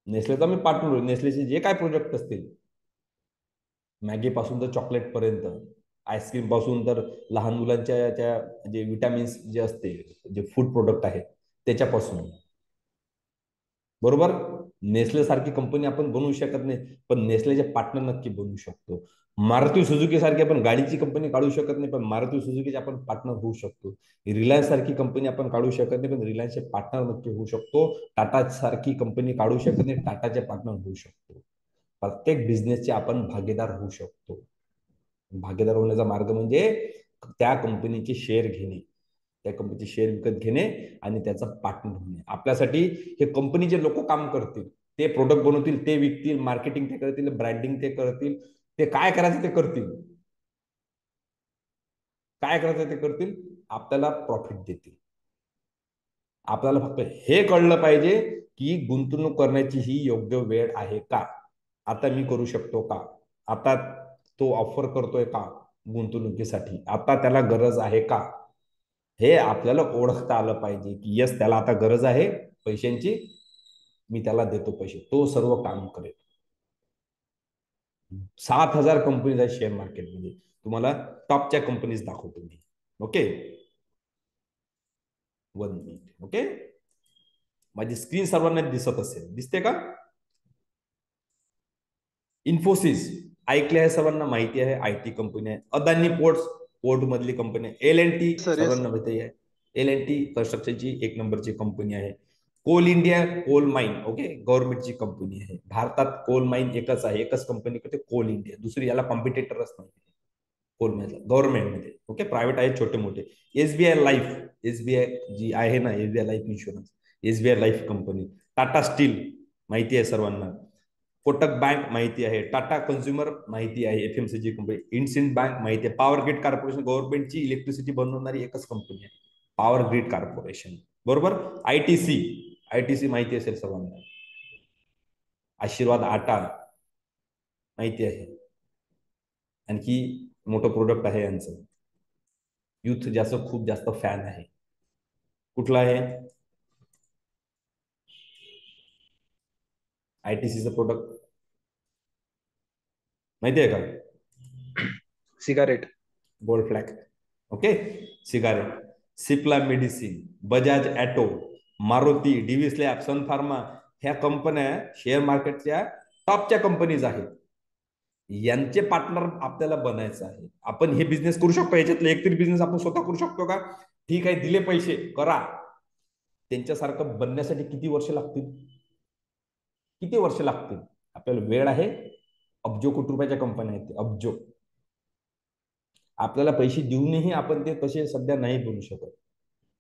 नेसलेचा मी पार्टनर होईल. नेसलेचे जे काय प्रोजेक्ट असतील, मॅगी पासून तर चॉकलेट पर्यंत, आईस्क्रीम पासून तर लहान मुलांच्या त्या जे विटॅमिन्स जे असते, जे फूड प्रोडक्ट आहेत त्याच्यापासून, बरोबर. नेसले सारखी कंपनी आपण बनवू शकत नाही, पण नेसलेचे पार्टनर नक्की बनवू शकतो. मारुती सुझुकी सारखी आपण गाडीची कंपनी काढू शकत नाही, पण मारुती सुझुकीचे आपण पार्टनर होऊ शकतो. रिलायन्स सारखी कंपनी आपण काढू शकत नाही, पण रिलायन्सचे पार्टनर नक्की होऊ शकतो. टाटा सारखी कंपनी काढू शकत नाही, टाटाचे पार्टनर होऊ शकतो. प्रत्येक बिझनेसचे आपण भागीदार होऊ शकतो. भागीदार होण्याचा मार्ग म्हणजे त्या कंपनीचे शेअर घेणे, त्या कंपनीचे शेअर विकत घेणे आणि त्याचा पार्टनर होणे. आपल्यासाठी हे कंपनीचे लोक काम करतील, ते प्रोडक्ट बनवतील, ते विकतील, मार्केटिंग ते करतील, ब्रँडिंग ते करतील, ते काय करायचं ते करतील, काय करायचं ते करतील, आपल्याला प्रॉफिट देतील. आपल्याला फक्त हे कळलं पाहिजे की गुंतवणूक करण्याची ही योग्य वेळ आहे का, आता मी करू शकतो का, आता तो ऑफर करतोय का गुंतवणुकीसाठी, आता त्याला गरज आहे का, हे आपल्याला ओळखता आलं पाहिजे की यस त्याला आता गरज आहे पैशांची, मी त्याला देतो पैसे, तो सर्व काम करेल. 7,000 कंपनीज आहेत शेअर मार्केटमध्ये, तुम्हाला टॉपच्या कंपनीज दाखवतो मी. Okay, 1 minute. ओके, माझी स्क्रीन सर्वांना दिसत असेल, दिसते का? इन्फोसिस ऐकले आहे, सर्वांना माहिती आहे, आयटी कंपनी आहे. अदानी पोर्ट मधली कंपनी आहे. L&T सर्वांना माहिती आहे, L&T कन्स्ट्रक्शनची 1 नंबरची कंपनी आहे. Coal India coal mine, okay, गव्हर्नमेंटची कंपनी आहे. भारतात कोल माइन एकच आहे, एकच कंपनी करते, कोल इंडिया, दुसरी याला कॉम्पिटिटरच नाही कोल माइन गव्हर्नमेंटमध्ये. ओके, प्रायव्हेट आहे छोटे मोठे. SBI लाईफ, SBI जी आहे ना, SBI life insurance, SBI life company. Tata steel माहिती आहे सर्वांना. कोटक बँक माहिती आहे. टाटा कन्झ्युमर माहिती आहे, FMCG कंपनी. इंडसिंड बँक माहिती आहे. पॉवर ग्रिड कॉर्पोरेशन गव्हर्नमेंटची इलेक्ट्रिसिटी बनवणारी एकच कंपनी आहे, पॉवर ग्रिड कॉर्पोरेशन, बरोबर. आयटीसी माहिती असेल सर्वांना. आशीर्वाद आटा माहिती आहे. आणखी मोठं प्रोडक्ट आहे यांचं, युथ जास्त खूप जास्त फॅन आहे. कुठला आहे आयटीसीचं प्रोडक्ट माहिती आहे का? Cigarette, gold flag, okay, cigarette. Cipla medicine, Bajaj auto, Maruti, Divi's lab, sun pharma, ह्या कंपन्या शेअर मार्केटच्या टॉपच्या कंपनीज आहेत. यांचे पार्टनर आपल्याला बनायचं आहे. आपण हे बिझनेस करू शकतो, याच्यातले एकतरी बिझनेस आपण स्वतः करू शकतो का? ठीक आहे, दिले पैसे करा. त्यांच्यासारखं बनण्यासाठी किती वर्ष लागतील, किती वर्ष लागतील? आपल्याला वेळ आहे. अब्जो कोटी रुपयाच्या कंपन्या आहेत, अब्जो. आपल्याला पैसे देऊनही आपण ते तसे सध्या नाही बनू शकत,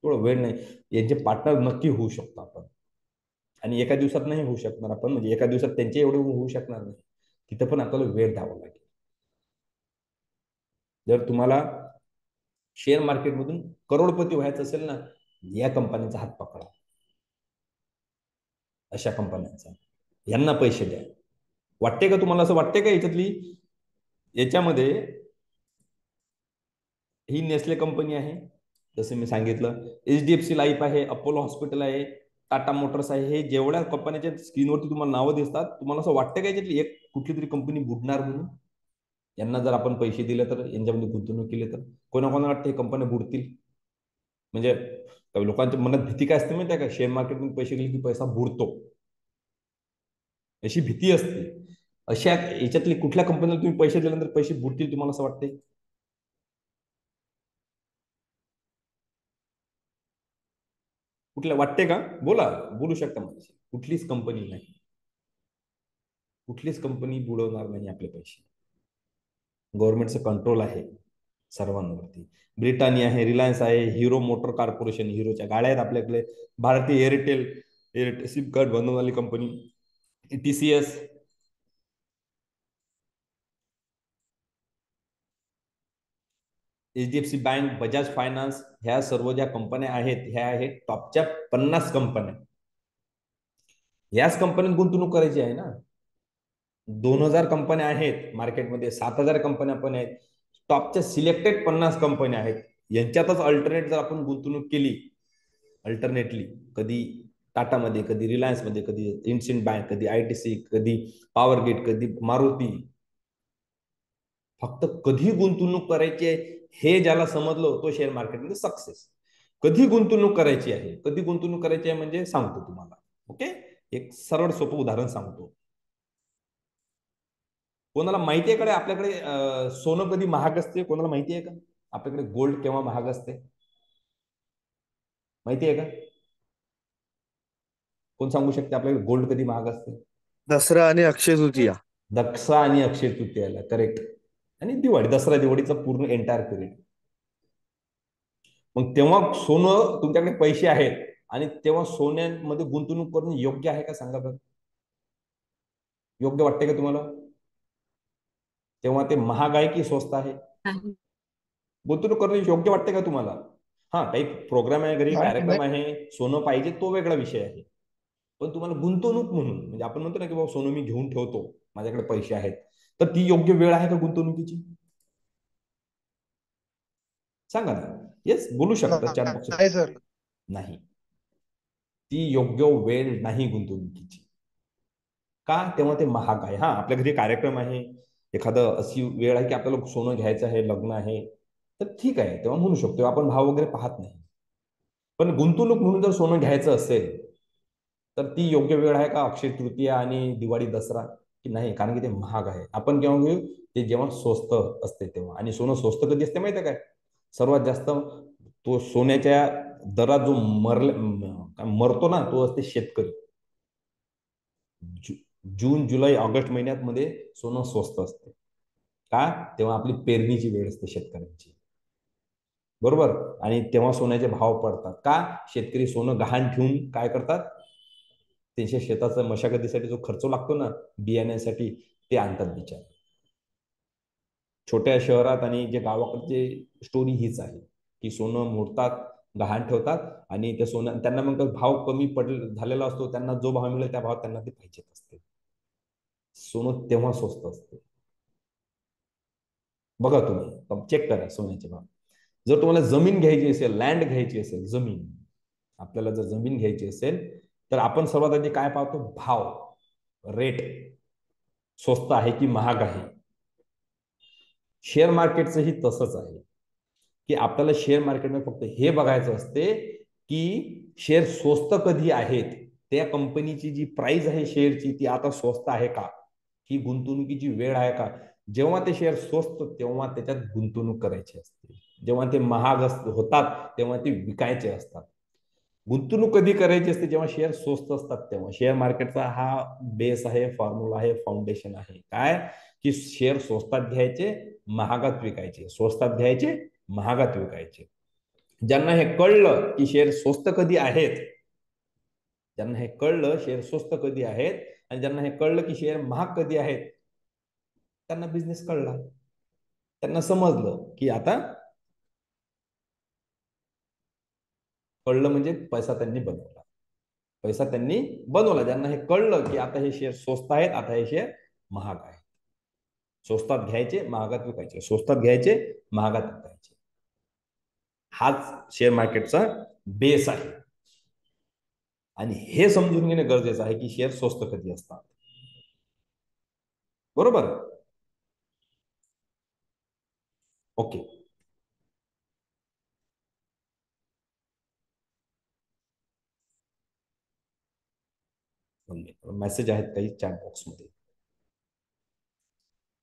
थोडं वेळ नाही. यांचे पार्टनर नक्की होऊ शकतो आपण, आणि एका दिवसात नाही होऊ शकणार आपण, म्हणजे एका दिवसात त्यांचे एवढे होऊ शकणार नाही, तिथं पण आपल्याला वेळ द्यावा लागेल. जर तुम्हाला शेअर मार्केटमधून करोडपती व्हायचं असेल ना, या कंपन्यांचा हात पकडा, अशा कंपन्यांचा, यांना पैसे द्या. वाटते का तुम्हाला, असं वाटते का याच्यामध्ये ही नेसले कंपनी आहे, जसं मी सांगितलं, HDFC लाईफ आहे, अपोलो हॉस्पिटल आहे, टाटा मोटर्स आहे, हे जेवढ्या कंपन्यांच्या स्क्रीनवरती तुम्हाला नावं दिसतात, तुम्हाला असं वाटतं का याच्यातली एक कुठली तरी कंपनी बुडणार म्हणून? यांना जर आपण पैसे दिले तर, यांच्यामध्ये गुंतवणूक केली तर कोणाकोणा वाटतं हे कंपन्या बुडतील? म्हणजे लोकांच्या मनात भीती काय असते माहिती आहे का? शेअर मार्केटमध्ये पैसे गेले की पैसा बुडतो, अशी भीती असते. अशा याच्यातली कुठल्या कंपनीला तुम्ही पैसे दिल्यानंतर पैसे बुडतील तुम्हाला असं वाटते? कुठल्या वाटते का? बोला, बोलू शकता माझी. कुठलीच कंपनी नाही, कुठलीच कंपनी बुडवणार नाही आपले पैसे. गव्हर्नमेंटचं कंट्रोल आहे सर्वांवरती. ब्रिटानिया आहे, रिलायन्स आहे, हिरो मोटर कॉर्पोरेशन, हिरोच्या गाड्या आहेत आपल्याकडे, भारतीय एअरटेल सिम कार्ड बनवणारी company, TCS, HDFC bank, Bajaj finance, ह्या सर्व ज्या कंपन्या आहेत, ह्या आहेत टॉपच्या 50 कंपन्या. याच कंपन्यात गुंतवणूक करायची आहे ना. 2,000 कंपन्या आहेत मार्केटमध्ये, 7,000 कंपन्या पण आहेत, टॉपच्या सिलेक्टेड 50 कंपन्या आहेत. यांच्यातच अल्टरनेट जर आपण गुंतवणूक केली, अल्टरनेटली, कधी टाटामध्ये, कधी रिलायन्समध्ये, कधी इंडसिंड बँक, कधी ITC, कधी पॉवर ग्रिड, कधी मारुती, फक्त कधी गुंतवणूक करायची आहे हे ज्याला समजलं तो शेअर मार्केटमध्ये सक्सेस. कधी गुंतवणूक करायची आहे, कधी गुंतवणूक करायची आहे म्हणजे सांगतो तुम्हाला. ओके, एक सरळ सोपं उदाहरण सांगतो. कोणाला माहिती आहे का आपल्याकडे सोनं कधी महाग असते? कोणाला माहिती आहे का आपल्याकडे गोल्ड केव्हा महाग असते? माहिती आहे का? कोण सांगू शकते आपल्याकडे गोल्ड कधी महाग असते? दसरा आणि अक्षय तृतीया. दसरा आणि अक्षय तृतीयाला, करेक्ट. आणि दिवाळी, दसरा दिवाळीचा पूर्ण एंटायर पिरियड. मग तेव्हा सोनं, तुमच्याकडे पैसे आहेत आणि तेव्हा सोन्यामध्ये गुंतवणूक करणं योग्य आहे का? सांगा बरं. योग्य वाटते का तुम्हाला? तेव्हा ते महाग आहे की स्वस्त आहे? नाही. गुंतवणूक करणं योग्य वाटते का तुम्हाला? हा, काही प्रोग्राम आहे, घरी नाही, कार्यक्रम आहे, सोनं पाहिजे, तो वेगळा विषय आहे. पण तुम्हाला गुंतवणूक म्हणून, म्हणजे आपण म्हणतो ना की बाबा सोनं मी घेऊन ठेवतो, माझ्याकडे पैसे आहेत, तर ती योग्य वेळ आहे का गुंतवणुकीची? सांगा ना. येस, बोलू शकता चॅट बॉक्स. नाही सर. नाही, ती योग्य वेळ नाही गुंतवणुकीची. का? तेव्हा ते महाग आहे. हा, आपल्या घरी कार्यक्रम आहे, एखादं अशी वेळ आहे की आपल्याला सोनं घ्यायचं आहे, लग्न आहे, तर ठीक आहे, तेव्हा म्हणू शकतो आपण भाव वगैरे पाहत नाही. पण गुंतवणूक म्हणून जर सोनं घ्यायचं असेल तर ती योग्य वेळ आहे का? अक्षय तृतीया आणि दिवाळी दसरा की नाही? कारण की ते महाग आहे. आपण केव्हा घेऊ? ते जेव्हा स्वस्त असते तेव्हा. आणि सोनं स्वस्त कधी असते माहिती आहे काय? सर्वात जास्त तो सोन्याच्या दरात जो मरतो ना, तो असते शेतकरी. जून जुलै ऑगस्ट महिन्यात मध्ये सोनं स्वस्त असते. का? तेव्हा आपली पेरणीची वेळ असते शेतकऱ्यांची, बरोबर. आणि तेव्हा सोन्याचे भाव पडतात. का? शेतकरी सोनं गहाण ठेवून काय करतात? त्यांच्या शेताचा मशागतीसाठी जो खर्च लागतो ना, बियाण्यासाठी, ते आणतात बिचार. छोट्या शहरात आणि जे गावाकडचे स्टोरी हीच आहे की सोनं मोडतात, गहाण ठेवतात, आणि त्या सोनं त्यांना मग भाव कमी झालेला असतो, त्यांना जो भाव मिळेल त्या भावात त्यांना ते पाहिजे असते. सोनं तेव्हा स्वस्त असते. बघा, तुम्ही चेक करा सोन्याचे भाव. जर तुम्हाला जमीन घ्यायची असेल, लँड घ्यायची असेल, जमीन, आपल्याला जर जमीन घ्यायची असेल तर आपण सर्वात आधी काय पाहतो? भाव, रेट, स्वस्त आहे की महाग आहे. शेअर मार्केटचंही तसंच आहे की आपल्याला शेअर मार्केटमध्ये फक्त हे बघायचं असते की शेअर स्वस्त कधी आहेत, त्या कंपनीची जी प्राइस आहे शेअरची ती आता स्वस्त आहे का, ही गुंतवणुकीची वेळ आहे का. जेव्हा ते शेअर स्वस्त तेव्हा त्याच्यात गुंतवणूक करायची असते, जेव्हा ते महाग होतात तेव्हा ते विकायचे असतात. गुंतवणूक कधी करायची असते? जेव्हा शेअर स्वस्त असतात तेव्हा. शेअर मार्केटचा हा बेस आहे, फॉर्म्युला आहे, फाउंडेशन आहे. काय? की शेअर स्वस्तात घ्यायचे, महागात विकायचे, स्वस्तात घ्यायचे, महागात विकायचे. ज्यांना हे कळलं की शेअर स्वस्त कधी आहेत, ज्यांना हे कळलं शेअर स्वस्त कधी आहेत, आणि ज्यांना हे कळलं की शेअर महाग कधी आहेत, त्यांना बिझनेस कळला. त्यांना समजलं की आता कळलं म्हणजे पैसा त्यांनी बनवला. पैसा त्यांनी बनवला. ज्यांना हे कळलं की आता हे शेअर स्वस्त आहेत, आता हे शेअर महाग आहेत. स्वस्तात घ्यायचे, महागात विकायचे, स्वस्तात घ्यायचे, महागात विकायचे. हाच शेअर मार्केटचा बेस आहे. आणि हे समजून घेणे गरजेचं आहे की शेअर स्वस्त कधी असतात, बरोबर. ओके. मेसेज आहेत काही चॅट बॉक्स मध्ये.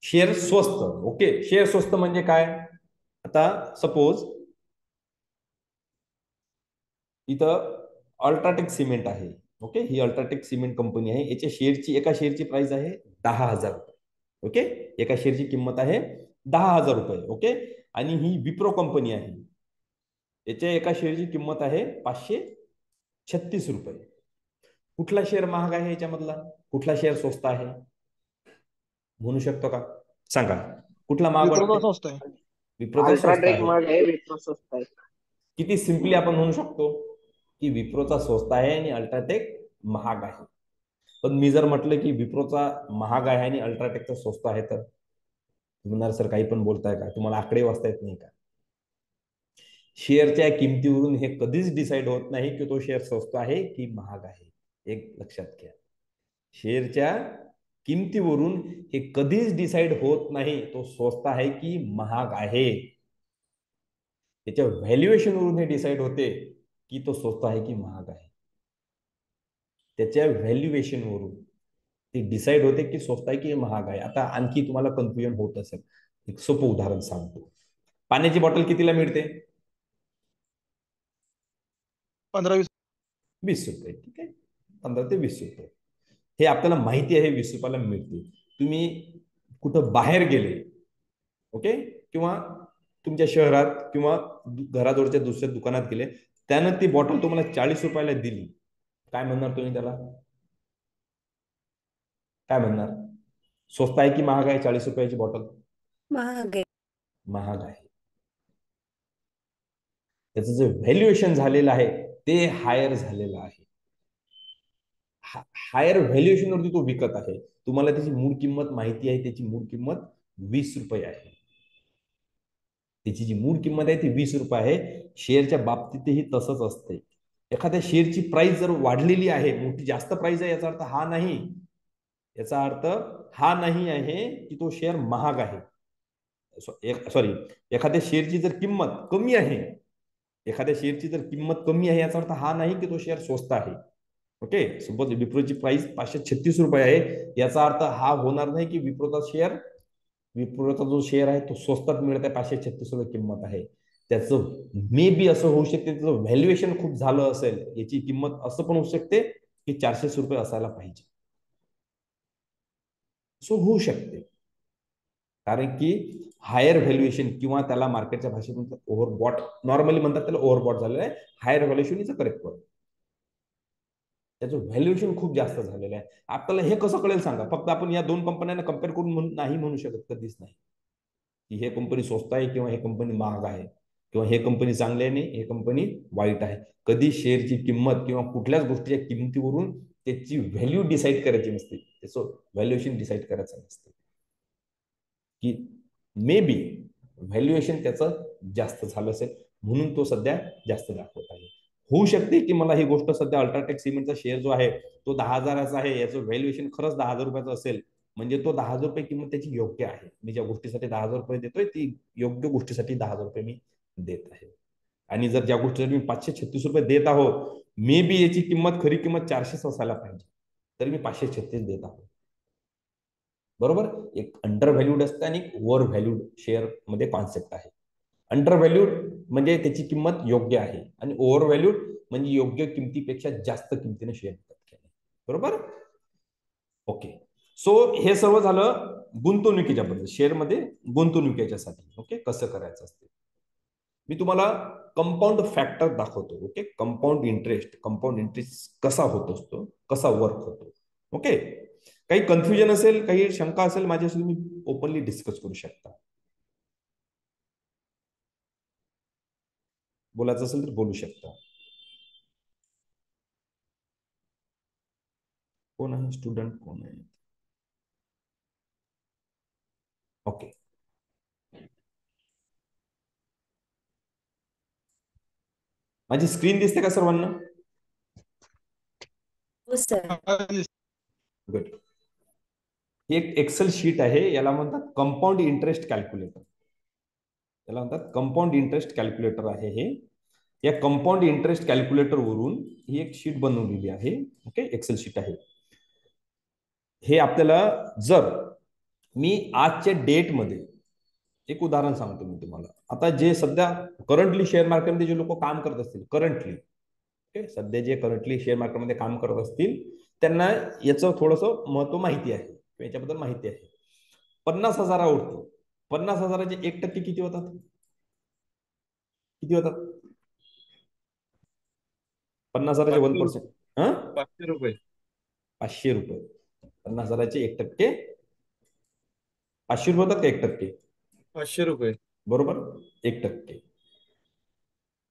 शेअर स्वस्त, ओके. शेअर स्वस्त म्हणजे काय? आता सपोज इथं अल्ट्राटेक सिमेंट आहे, ओके. ही अल्ट्राटेक सिमेंट कंपनी आहे. याच्या शेअरची, एका शेअरची प्राइस आहे 10,000 रुपये, ओके. एका शेअरची किंमत आहे 10,000 रुपये, ओके. आणि ही विप्रो कंपनी आहे, याच्या एका शेअरची किंमत आहे 536 रुपये. कुठला शेअर महाग आहे याच्यामधला? कुठला शेअर स्वस्त आहे म्हणू शकतो का? सांगा, कुठला महाग विप्रो वाटते? स्वस्त आहे. विप्रोचा स्वस्त अल्ट्राटेक आहे. महाग आहे, विप्रो स्वस्त आहे. किती सिंपली आपण म्हणू शकतो की विप्रोचा स्वस्त आहे आणि अल्ट्राटेक महाग आहे. पण मी जर म्हटलं की विप्रोचा महाग आहे आणि अल्ट्राटेकचा स्वस्त आहे, तर म्हणणार सर काही पण बोलताय का? तुम्हाला आकडे वाचता येत नाही का? शेअरच्या किमतीवरून हे कधीच डिसाईड होत नाही की तो शेअर स्वस्त आहे की महाग आहे. एक लक्षात घ्या, शेअरच्या किमतीवरून हे कधीच डिसाईड होत नाही तो स्वस्त आहे की महाग आहे. त्याच्या व्हॅल्युएशनवरून हे डिसाईड होते की तो स्वस्त आहे की महाग आहे. त्याच्या व्हॅल्युएशन वरून ते डिसाईड होते की स्वस्त आहे की महाग आहे. आता आणखी तुम्हाला कन्फ्युजन होत असेल, एक सोपं उदाहरण सांगतो. पाण्याची बॉटल कितीला मिळते? 15-20. 20 रुपये. ठीक आहे, 15 ते 20 रुपये. हे आपल्याला माहिती आहे 20 रुपयाला मिळते. तुम्ही कुठं बाहेर गेले, ओके, किंवा तुमच्या शहरात किंवा घराजवळच्या दुसऱ्या दुकानात गेले, त्यानं ती बॉटल तुम्हाला 40 रुपयाला दिली, काय म्हणणार तुम्ही त्याला? काय म्हणणार? स्वस्त आहे की महाग आहे 40 रुपयाची बॉटल? महाग आहे. महाग आहे. त्याचं जे व्हॅल्युएशन झालेलं आहे ते हायर झालेलं आहे. हायर व्हॅल्युएशन वरती तो विकत आहे. तुम्हाला त्याची मूळ किंमत माहिती आहे, त्याची मूळ किंमत 20 रुपये आहे. त्याची जी मूळ किंमत आहे ती 20 रुपये आहे. शेअरच्या बाबतीतही तसंच असते. एखाद्या शेअरची प्राइस जर वाढलेली आहे, मोठी जास्त प्राइस आहे, याचा अर्थ हा नाही, याचा अर्थ हा नाही आहे की तो शेअर महाग आहे. सॉरी, एखाद्या शेअरची जर किंमत कमी आहे, एखाद्या शेअरची जर किंमत कमी आहे, याचा अर्थ हा नाही की तो शेअर स्वस्त आहे. ओके, सपोज विप्रोची प्राइस 536 रुपये आहे, याचा अर्थ हा होणार नाही की विप्रोचा जो शेअर आहे तो स्वस्तात मिळत आहे, 536 रुपये किंमत आहे. त्याचं मे बी असं होऊ शकते, त्याचं व्हॅल्युएशन खूप झालं असेल, याची किंमत असं पण होऊ शकते की 400 रुपये असायला पाहिजे. सो होऊ शकते, कारण की हायर व्हॅल्युएशन किंवा त्याला मार्केटच्या भाषेतून ओव्हरबॉट नॉर्मली म्हणतात, त्याला ओव्हरबॉट झालेलं आहे. Higher valuation is a correct word. त्याचं व्हॅल्युएशन खूप जास्त झालेलं आहे. आपल्याला हे कसं कळेल सांगा? फक्त आपण या दोन कंपन्यांना कम्पेअर करून नाही म्हणू शकत, कधीच नाही, की हे कंपनी स्वस्त आहे किंवा हे कंपनी महाग आहे, किंवा हे कंपनी चांगली आहे आणि हे कंपनी वाईट आहे. कधी शेअरची किंमत किंवा कुठल्याच गोष्टीच्या किमतीवरून त्याची व्हॅल्यू डिसाईड करायची नसते, त्याचं व्हॅल्युएशन डिसाईड करायचं नसते. की मे बी व्हॅल्युएशन त्याचं जास्त झालं असेल म्हणून तो सध्या जास्त दाखवत आहे. होऊ शकते की मला ही गोष्ट सध्या अल्ट्राटेक सिमेंटचा शेअर जो आहे तो 10,000चा आहे, याचं व्हॅल्युएशन खरंच 10,000 रुपयाचं असेल, म्हणजे तो 10,000 रुपये किंमत त्याची योग्य आहे. मी ज्या गोष्टीसाठी 10,000 रुपये देतोय ती योग्य गोष्टीसाठी 10,000 रुपये मी देत आहे. आणि जर ज्या गोष्टीसाठी मी 536 रुपये देत आहो, मे बी याची किंमत खरी किंमत 400 असायला पाहिजे, तरी मी 536 देत आहो. बरोबर? एक अंडर व्हॅल्यूड असतं आणि एक ओव्हर व्हॅल्यूड शेअर मध्ये कॉन्सेप्ट आहे. अंडर व्हॅल्यूड म्हणजे त्याची किंमत योग्य आहे, आणि ओव्हर व्हॅल्यूड म्हणजे योग्य किमतीपेक्षा जास्त किमतीने शेअर विकत घेणे. बरोबर? ओके, सो हे सर्व झालं गुंतवणुकीच्या बद्दल, शेअरमध्ये गुंतवणुकीच्यासाठी. ओके, कसं करायचं असते. मी तुम्हाला कंपाऊंड फॅक्टर दाखवतो. ओके, कंपाऊंड इंटरेस्ट कसा होत असतो, कसा वर्क होतो. ओके, काही कन्फ्युजन असेल, काही शंका असेल माझ्याशी तुम्ही ओपनली डिस्कस करू शकता. बोलायचं असेल तर बोलू शकता. कोण आहे स्टुडंट, कोण आहे? ओके, माझी स्क्रीन दिसते का सर्वांना? हो सर. गुड. ही एक एक्सेल शीट आहे, याला म्हणतात कंपाऊंड इंटरेस्ट कॅल्क्युलेटर. याला म्हणतात कंपाऊंड इंटरेस्ट कॅल्क्युलेटर आहे हे. या कंपाऊंड इंटरेस्ट कॅल्क्युलेटर वरून ही एक शीट बनवलेली आहे. ओके, एक्सेल शीट आहे. हे आपल्याला, जर मी आजच्या डेटमध्ये एक उदाहरण सांगतो मी तुम्हाला. आता जे सध्या करंटली शेअर मार्केटमध्ये जे लोक काम करत असतील, करंटली ओके, सध्या जे करंटली शेअर मार्केटमध्ये काम करत असतील, त्यांना याचं थोडंसं महत्व माहिती आहे, याच्याबद्दल माहिती आहे. 50,000वरती 50,000चे 1% किती होतात? किती होतात? 50,000चे 1%, 500 रुपये. 500 रुपये. 50,000चे 1%, 500 रुपये होतात का 1%? 500 रुपये. बरोबर, 1%.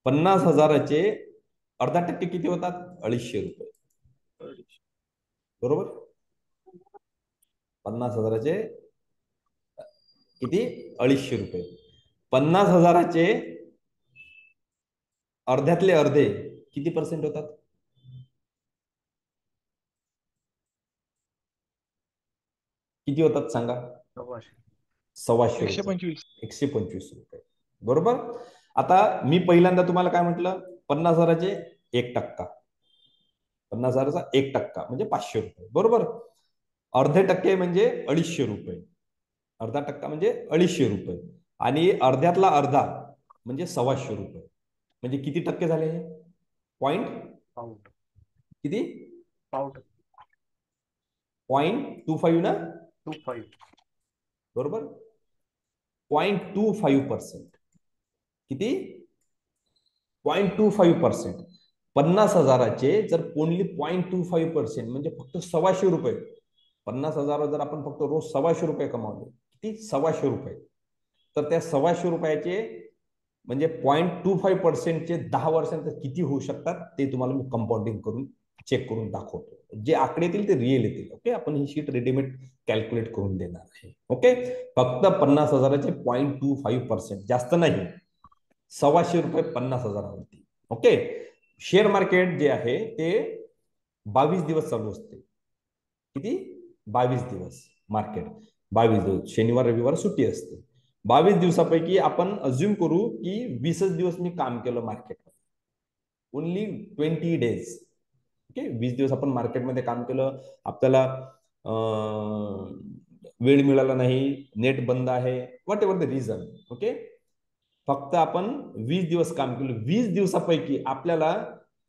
50,000चे अर्धा टक्के किती होतात? 250 रुपये. बरोबर, 50,000चे किती? 250 रुपये. 50,000चे अर्ध्यातले अर्धे किती पर्सेंट होतात? किती होतात सांगा? 125 रुपये. 125 रुपये. बरोबर. आता मी पहिल्यांदा तुम्हाला काय म्हटलं? 50,000चे 1%. 50,000चा 1% म्हणजे 500 रुपये, बरोबर. अर्धे टक्के म्हणजे 250 रुपये, अर्धा टक्का म्हणजे 250 रुपये, आणि अर्ध्यातला अर्धा म्हणजे 125 रुपये. म्हणजे किती टक्के झाले हे? पॉइंट किती? 0.25 ना, 25. बरोबर. 0.25%. किती? 0.25%. 50,000चे जर ओनली 0.25% म्हणजे फक्त 125 रुपये. 50,000 जर आपण फक्त रोज 125 रुपये कमावले, किती? 125 रुपये. तर त्या 125 रुपयाचे म्हणजे 0.25%चे 10 वर्षांत किती होऊ शकतात ते तुम्हाला मी कंपाऊंडिंग करून चेक करून दाखवतो. जे आकडे येतील ते रिअल येतील. ओके, आपण ही शीट रेडीमेड कॅल्क्युलेट करून देणार आहे. ओके, फक्त 50,000चे 0.25%, जास्त नाही. 125 रुपये 50,000वरती. ओके, शेअर मार्केट जे आहे ते 22 दिवस चालू असते. किती? 22 दिवस मार्केट. 22 दिवस, शनिवार रविवार सुट्टी असते. 22 दिवसापैकी आपण अज्युम करू की 20च दिवस मी काम केलं मार्केटमध्ये. Only 20 days. ओके, 20 दिवस आपण मार्केटमध्ये काम केलं, आपल्याला वेळ मिळाला नाही, नेट बंद आहे, what ever the reason. Okay, फक्त आपण 20 दिवस काम केलं. 20 दिवसापैकी आपल्याला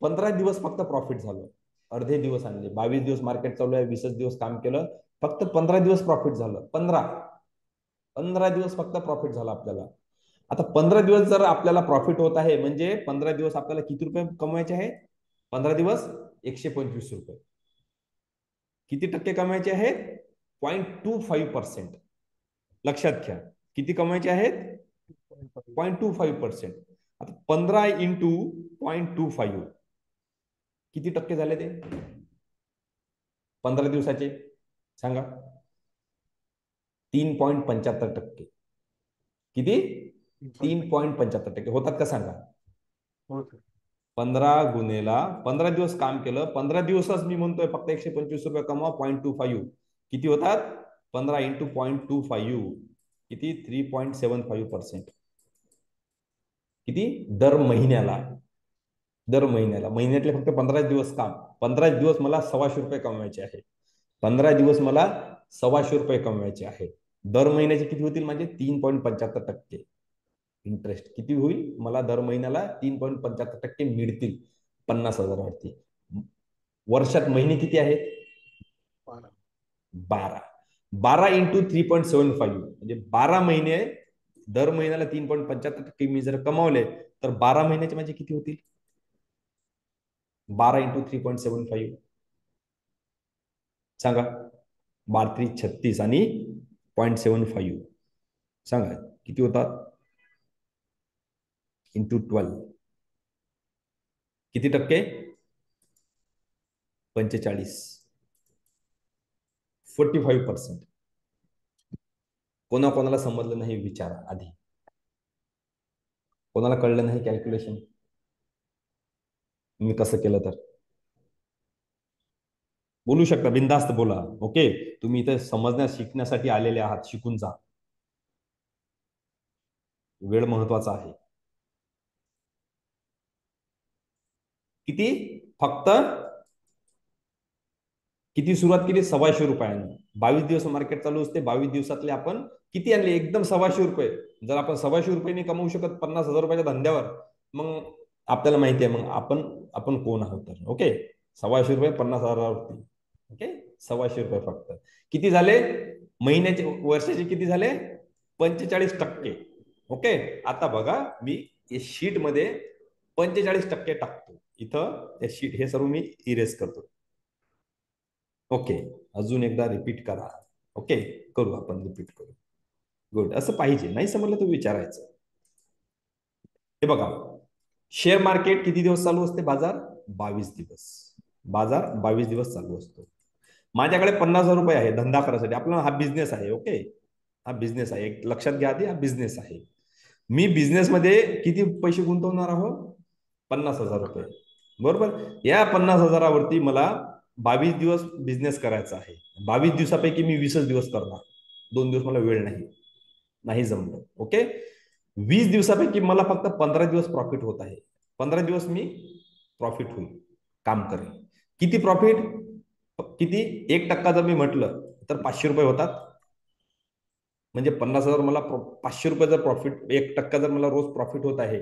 15 दिवस फक्त प्रॉफिट झालं, अर्धे दिवस आणले. 22 दिवस मार्केट चालू आहे, 20 दिवस काम केलं, फक्त 15 दिवस प्रॉफिट झालं. 15 दिवस फक्त प्रॉफिट झाला आपल्याला. आता 15 दिवस जर आपल्याला प्रॉफिट होत आहे म्हणजे 15 दिवस आपल्याला किती रुपये कमवायचे आहेत? 15 दिवस 125 रुपये. किती टक्के कमवायचे आहेत? 0.25%. लक्षात घ्या, किती कमवायचे आहेत? 0.25%. आता 15 इंटू 0.25 किती टक्के झाले ते 15 दिवसाचे? सांगा. 3.75%. किती? 3.75% होतात का सांगा? 15 गुणेला 15 दिवस काम केलं, 15 दिवसच मी म्हणतोय फक्त 125 रुपये कमवा. 0.25 किती होतात? 15 इंटू 0.25 किती? 3.75%. किती? दर महिन्याला. महिन्यातले फक्त 15 दिवस काम, 15 दिवस मला 125 रुपये कमवायचे आहे. 15 दिवस मला 125 रुपये कमवायचे आहे. दर महिन्याचे किती होतील? म्हणजे 3.75% इंटरेस्ट. किती होईल? मला दर महिन्याला 3.75% मिळतील 50,000वरती. वर्षात महिने किती आहेत? 12 इंटू 3.75 म्हणजे 12 महिने. दर महिन्याला 3.75% मी जर कमावले तर 12 महिन्याचे म्हणजे किती होतील? 12 इंटू 3.75 सांगा. 12 36 आणि 0.75 सांगा किती होतात? इंटू 12 किती टक्के? 45. 45%. कोणाकोणाला समजलं नाही विचारा आधी. कोणाला कळलं नाही कॅल्क्युलेशन मी कसं केलं तर बोलू शकता, बिनधास्त बोला. ओके, तुम्ही इथे समजण्यास शिकण्यासाठी आलेले आहात, शिकून जा. वेळ महत्वाचा आहे. किती? फक्त किती सुरुवात केली? 125 रुपयाने. 22 दिवस मार्केट चालू असते. 22 दिवसातले आपण किती आणले? एकदम 125 रुपये. जर आपण 125 रुपयांनी कमवू शकत 50,000 रुपयाच्या धंद्यावर, मग आपल्याला माहिती आहे मग आपण कोण आहोत तर. ओके, 125 रुपये 50,000वरती. ओके, 125 रुपये फक्त. किती झाले? महिन्याचे, वर्षाचे किती झाले? 45%. ओके, आता बघा मी शीट मध्ये 45% टाकतो. इथं शीट हे सर्व मी इरेज करतो. ओके, अजून एकदा रिपीट करा. ओके, करू आपण, रिपीट करू. गुड, असं पाहिजे. नाही समजलं तर विचारायचं. हे बघा, शेअर मार्केट किती दिवस चालू असते? बाजार 22 दिवस. बाजार 22 दिवस चालू असतो. माझ्याकडे 50,000 रुपये आहे धंदा करायसाठी. आपला हा बिझनेस आहे. ओके, हा बिझनेस आहे. एक लक्षात घ्या आधी, हा बिझनेस आहे. मी बिझनेस मध्ये किती पैसे गुंतवणार आहोत? 50,000 रुपये, बरोबर. या 50,000वरती मला 22 दिवस बिझनेस करायचा आहे. 22 दिवसापैकी मी 20 दिवस करणार. 2 दिवस मला वेळ नाही जमलं. ओके, 20 दिवसापैकी मला फक्त 15 दिवस प्रॉफिट होत आहे. 15 दिवस मी प्रॉफिट होईल, काम करेल. किती प्रॉफिट, किती 1% जर मी म्हटलं तर 500 रुपये होतात. म्हणजे 50,000 मला 500 रुपये जर प्रॉफिट, 1% जर मला रोज प्रॉफिट होत आहे,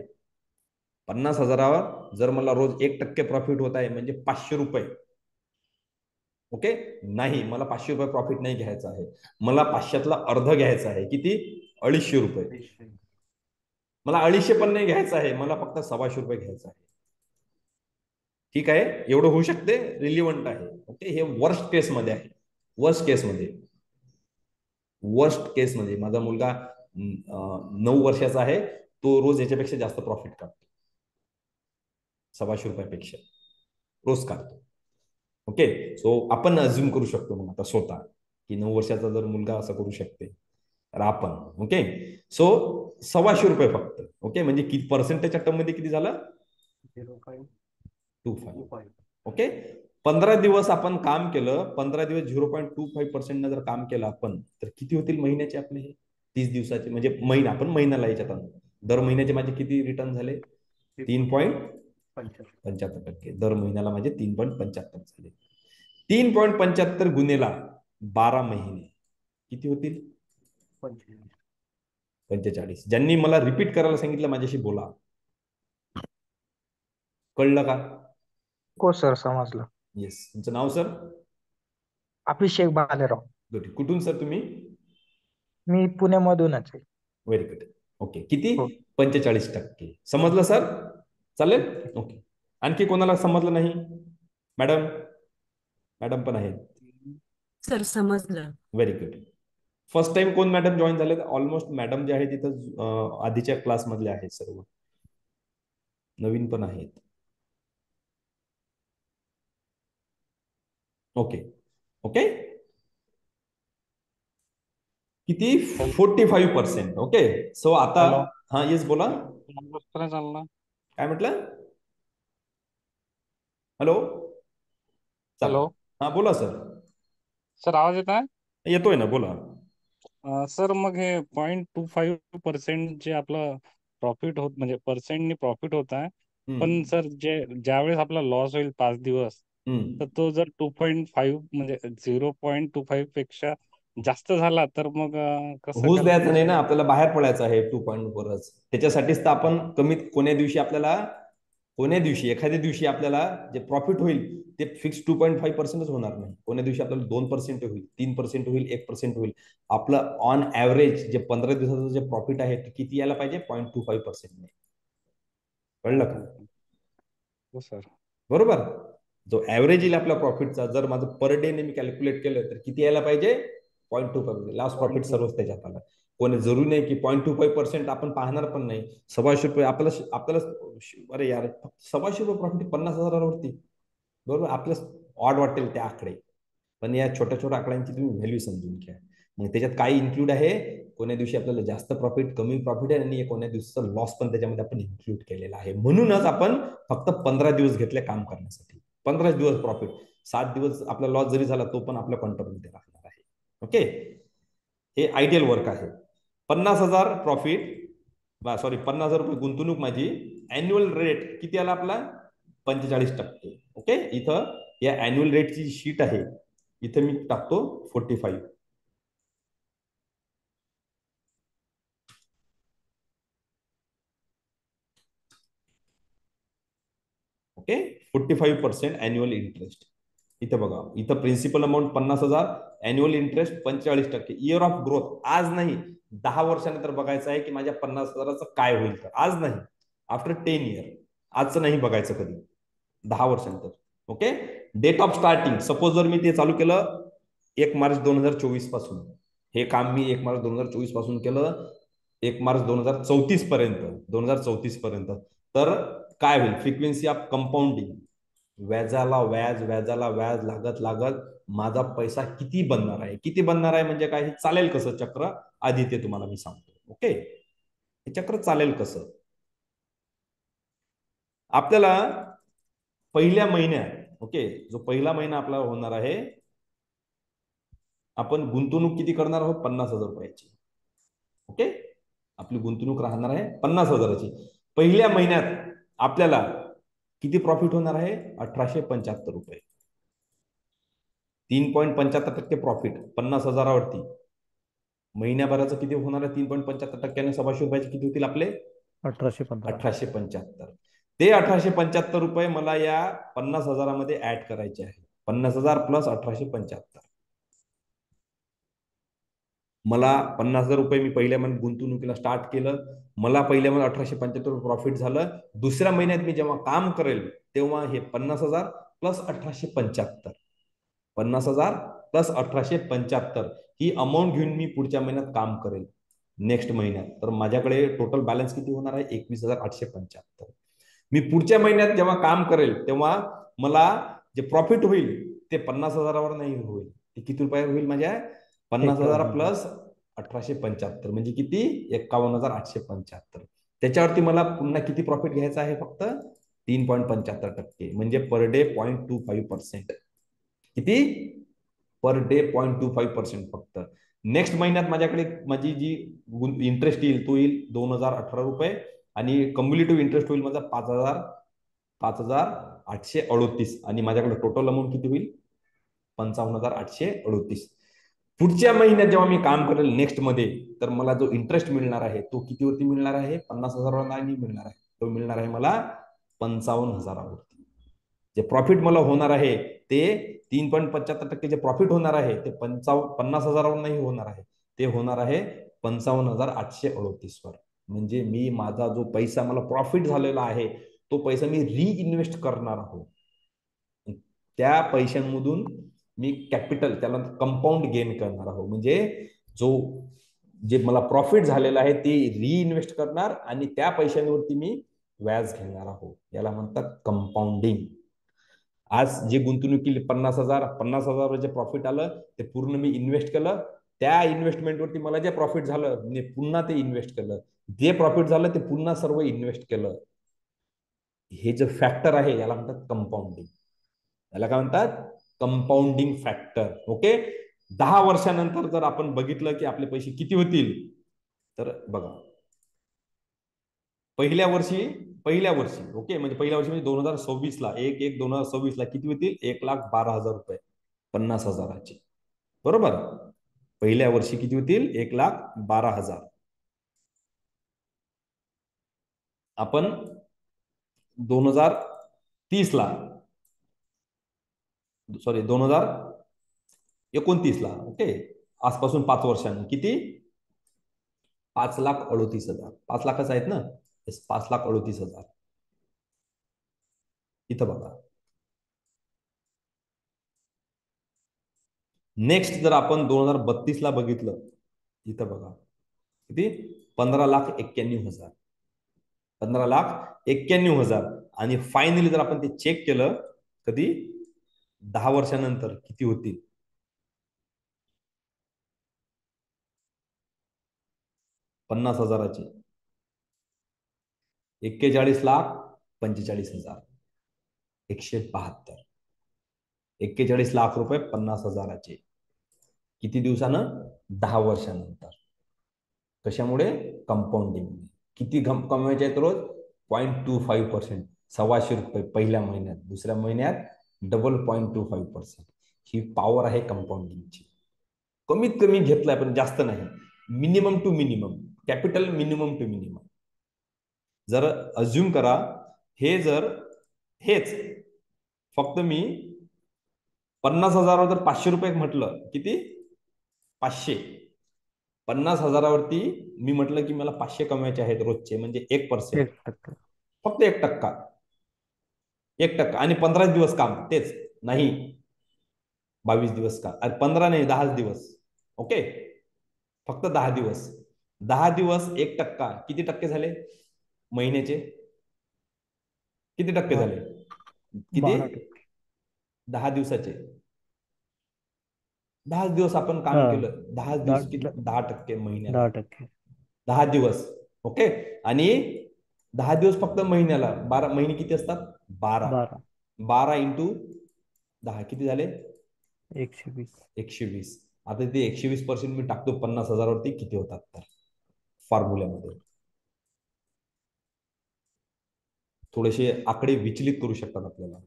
50,000वर जर मला रोज 1% प्रॉफिट होत आहे म्हणजे 500 रुपये. ओके, नाही मला 500 रुपये प्रॉफिट नाही घ्यायचं आहे, मला 500तला अर्ध घ्यायचं आहे. किती, 250 रुपये. मला 250 पण नाही घ्यायचं आहे, मला फक्त 125 रुपये घ्यायचं आहे. ठीक आहे, एवढं होऊ शकते, रिलिव्हंट आहे. ओके, हे वर्स्ट केसमध्ये आहे. वर्स्ट केसमध्ये, वर्स्ट केसमध्ये माझा मुलगा 9 वर्षाचा आहे, तो रोज याच्यापेक्षा जास्त प्रॉफिट काढतो, 125 रुपयापेक्षा रोज काढतो. ओके, सो आपण अज्युम करू शकतो मग आता स्वतः की 9 वर्षाचा जर मुलगा असं करू शकते तर आपण. ओके, सो 125 रुपये फक्त. ओके, म्हणजे किती पर्सेंटेजच्या टर्म मध्ये किती झालं, 0.25. ओके, 15 दिवस आपण काम केलं, 15 दिवस 0.25% जर काम केलं आपण, तर किती होतील महिन्याचे आपले हे 30 दिवसाचे, म्हणजे महिना, आपण महिन्याला याच्यात आणू. दर महिन्याचे माझे किती रिटर्न झाले, 3.75%. दर महिन्याला माझे 3.75 झाले. 3.75 गुणेला 12 महिने किती होतील, 45. ज्यांनी मला रिपीट करायला सांगितलं माझ्याशी बोला. कळलं का? हो सर, समजलं. येस. तुमचं नाव सर? अभिषेक भालेराव. गुड. कुठून सर तुम्ही? मी पुण्यामधूनच आहे. Very good. ओके, किती, हो. 45%. समजलं सर? चालेल. ओके, आणखी कोणाला समजलं नाही? मॅडम, मॅडम पण आहेत. सर समजलं. Very good. फर्स्ट टाइम कोण मॅडम जॉईन झाले? ऑलमोस्ट मॅडम जे आहेत तिथं आधीच्या क्लास मधले आहेत सर्व, नवीन पण आहेत. ओके, ओके, किती, 45%. ओके, सो आता हॅलो. हा, येस बोला. चालला काय म्हटलं? Hello, hello. हा बोला सर. सर, आवाज येत आहे? येतोय ना, बोला. सर, मग हे 0.25% जे आपलं प्रॉफिट होत, म्हणजे पर्सेंटनी प्रॉफिट होत आहे, पण सर ज्यावेळेस आपला लॉस होईल 5 दिवस, तर तो जर 2.5 म्हणजे 0.25 पेक्षा जास्त झाला तर मग कसं होऊच द्यायचं नाही ना, calculation? आपल्याला बाहेर पडायचं आहे 2 वरच. त्याच्यासाठीच तर आपण कमीत कोण्या दिवशी एखाद्या दिवशी आपल्याला जे प्रॉफिट होईल ते फिक्स 2.5%च होणार नाही. कोण्या दिवशी आपल्याला 2% होईल, 3% होईल, 1% होईल. आपलं ऑन ऍव्हरेज जे 15 दिवसाचं जे प्रॉफिट आहे ते किती यायला पाहिजे, 0.25%. कळलं का? हो सर. बरोबर. जो ऍव्हरेज येईल आपल्या प्रॉफिटचा, जर माझं पर डे ने मी कॅल्क्युलेट केलं तर किती यायला पाहिजे, 0.25. लास्ट प्रॉफिट सर्वच त्याच्यात आलं. कोणी जरूर नाही की 0.25% आपण पाहणार पण नाही. 125 रुपये आपल्याला अरे यार, 125 रुपये प्रॉफिट 50,000वरती, बरोबर. आपल्याला ऑड वाटेल ते आकडे, पण या छोट्या छोट्या आकड्यांची तुम्ही व्हॅल्यू समजून घ्या. मग त्याच्यात काय इन्क्लूड आहे, कोण्या दिवशी आपल्याला जास्त प्रॉफिट, कमी प्रॉफिट आहे, आणि कोण्या दिवसाचा लॉस पण त्याच्यामध्ये आपण इन्क्लूड केलेला आहे. म्हणूनच आपण फक्त 15 दिवस घेतले काम करण्यासाठी. 15 दिवस प्रॉफिट, 7 दिवस आपला लॉस जरी झाला तो पण आपल्या कंट्रोलमध्ये राहणार आहे. ओके, हे आयडियल वर्क आहे. 50,000 प्रॉफिट, सॉरी 50,000 रुपये गुंतवणूक माझी, अॅन्युअल रेट किती आला आपला, 45%. ओके, इथं या अॅन्युअल रेटची शीट आहे, इथं मी टाकतो 45. Okay, 45% annual interest. इथं बघा, इथं principal amount 50,000, annual interest 45%. Year of growth, आज नाही 10 वर्षानंतर बघायचं आहे की माझ्या 50,000चं काय होईल. तर आज नाही, आफ्टर 10 इयर. आजचं नाही बघायचं, कधी 10 वर्षानंतर. Okay, date of starting, suppose जर मी ते चालू केलं 1 मार्च 2024 पासून, हे काम मी 1 मार्च 2024 पासून केलं 1 मार्च 2034 पर्यंत, तर काय होईल, फ्रिक्वेन्सी ऑफ कंपाऊंडिंग, व्याजाला व्याज, व्याजाला व्याज लागत लागत माझा पैसा किती बनणार आहे. किती बनणार आहे म्हणजे काय, हे चालेल कसं चक्र, आधी ते तुम्हाला मी सांगतो. ओके, हे चक्र चालेल कसं. आपल्याला पहिल्या महिन्यात, ओके, जो पहिला महिना आपला होणार आहे, आपण गुंतवणूक किती करणार आहोत, 50,000 रुपयाची. ओके, आपली गुंतवणूक राहणार आहे 50,000ची. पहिल्या महिन्यात आपल्याला किती प्रॉफिट होणार आहे, 1,875 रुपये. 3.75% प्रॉफिट 50,000वरती. महिन्याभराचं किती होणार आहे? 3.75%, 1,700 रुपयाचे किती होतील आपले? 1815. 1875. ते 1875 रुपये मला या 50,000मध्ये ऍड करायचे आहे. 50,000 प्लस 1875. मला 50,000 रुपये मी पहिल्या महिन्यात गुंतवणुकीला स्टार्ट केलं. मला पहिल्या महिन्यात 1875 रुपये प्रॉफिट झालं. दुसऱ्या महिन्यात मी जेव्हा काम करेल तेव्हा हे 50,000 प्लस 1875, 50,000 प्लस 1875 ही अमाऊंट घेऊन मी पुढच्या महिन्यात काम करेल. नेक्स्ट महिन्यात तर माझ्याकडे टोटल बॅलन्स किती होणार आहे? 21,875. मी पुढच्या महिन्यात जेव्हा काम करेल तेव्हा मला जे प्रॉफिट होईल ते 50,000वर नाही होईल. ते किती रुपयावर होईल? माझ्या 50,000 प्लस 1875 म्हणजे किती? 51,875. त्याच्यावरती मला पुन्हा किती प्रॉफिट घ्यायचा आहे? फक्त 3.75%, म्हणजे पर डे 0.25%. किती? पर डे 0.25% फक्त. नेक्स्ट महिन्यात माझ्याकडे माझी जी इंटरेस्ट येईल तो येईल 2,018 रुपये आणि कम्युलेटिव्ह इंटरेस्ट होईल माझा 5,838 आणि माझ्याकडे टोटल अमाऊंट किती होईल? 55,838. पुढच्या महिन्यात जेव्हा मी काम करेल नेक्स्ट मध्ये तर मला जो इंटरेस्ट मिळणार आहे तो कितीवरती मिळणार आहे? 50,000वर नाही मिळणार आहे. तो मिळणार आहे मला 55,000वरती. जे प्रॉफिट मला होणार आहे ते 3.75% जे प्रॉफिट होणार आहे ते 50,000वर नाही होणार आहे. ते होणार आहे 55,838 वर. म्हणजे मी माझा जो पैसा मला प्रॉफिट झालेला आहे तो पैसा मी रिइन्व्हेस्ट करणार आहोत. त्या पैशांमधून मी कॅपिटल त्याला कंपाऊंड गेन करणार आहोत. म्हणजे जे मला प्रॉफिट झालेलं आहे ते रिइन्व्हेस्ट करणार आणि त्या पैशांवरती मी व्याज घेणार आहोत. याला म्हणतात कंपाऊंडिंग. आज जे गुंतवणूक केली 50,000 जे प्रॉफिट आलं ते पूर्ण मी इन्व्हेस्ट केलं. त्या इन्व्हेस्टमेंटवरती मला जे प्रॉफिट झालं मी पुन्हा ते इन्व्हेस्ट केलं. जे प्रॉफिट झालं ते पुन्हा सर्व इन्व्हेस्ट केलं. हे जे फॅक्टर आहे याला म्हणतात कंपाऊंडिंग. याला काय म्हणतात? Compounding factor. ओके. 10 वर्षानंतर जर आपण बघितलं की आपले पैसे किती होतील तर बघा पहिल्या वर्षी ओके म्हणजे पहिल्या वर्षी म्हणजे 2026ला 1/1/2026ला किती होतील? 1,12,000 रुपये 50,000चे. बरोबर. पहिल्या वर्षी किती होतील? 1,12,000. आपण 2030ला 2029ला ओके आजपासून 5 वर्षांनी किती? 5,38,000. 5 लाखच आहेत ना? 5,38,000. इथं बघा. नेक्स्ट जर आपण 2032ला बघितलं इथं बघा किती? 15,91,000. 15,91,000. आणि फायनली जर आपण ते चेक केलं कधी 10 वर्षानंतर किती होतील? 50,000चे 41,45,000. 172. 41 लाख रुपये 50,000चे. किती दिवसानं? 10 वर्षानंतर. कशामुळे? कंपाऊंडिंग. किती कमवायचे आहेत रोज? 0.25%. 1,200 रुपये पहिल्या महिन्यात. दुसऱ्या महिन्यात डबल 0.25%. ही पॉवर आहे कंपाऊंडिंगची. कमीत कमी घेतलाय पण जास्त नाही. Minimum to minimum capital, minimum to minimum. जर अज्युम करा हेच फक्त मी 50,000वर जर 500 रुपये म्हटलं किती? 500. 50,000वरती मी म्हटलं की मला 500 कमवायचे आहेत रोजचे म्हणजे 1%. 1%. फक्त 1%. 1% आणि 15 दिवस काम. तेच नाही 22 दिवस का? 15 नाही 10 दिवस. ओके. फक्त 10 दिवस. 10 दिवस 1%. किती टक्के झाले महिन्याचे? किती टक्के झाले? किती? 12%. 10 दिवसाचे. 10 दिवस आपण काम हा. केलं. 10 दिवस किती? 10% महिन्याला. 10%. 10 दिवस. ओके. आणि 10 दिवस फक्त महिन्याला. 12 महिने किती असतात? 12. 12 इंटू 10 किती झाले? 120. 120. आता ते 120% मी टाकतो 50,000वरती किती होतात तर फॉर्म्युल्यामध्ये. थोडेसे आकडे विचलित करू शकतात आपल्याला.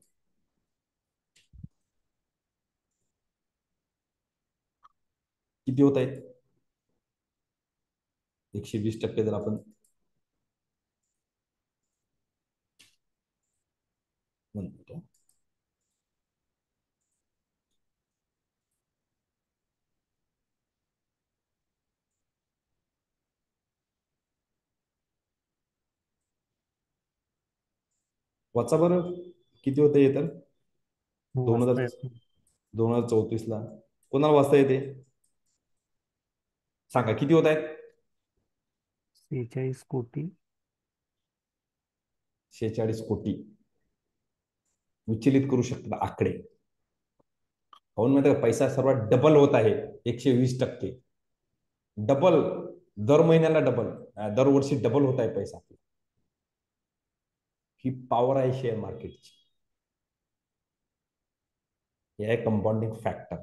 किती होत आहेत? 120% जर आपण म्हणतो, वाचा बरं किती होतं हे तर दोन वाचता हजार येत नाही. 2034 कोणाला वाचता येते? सांगा किती होत आहेत? 46 कोटी 46 कोटी विचलित करू शकतात आकडे. काहून माहिती का? पैसा सर्वात डबल होत आहे, 120%. डबल, दर महिन्याला डबल, दरवर्षी डबल होत आहे पैसा. ही पॉवर आहे शेअर मार्केटची. हे आहे कंपाऊंडिंग फॅक्टर.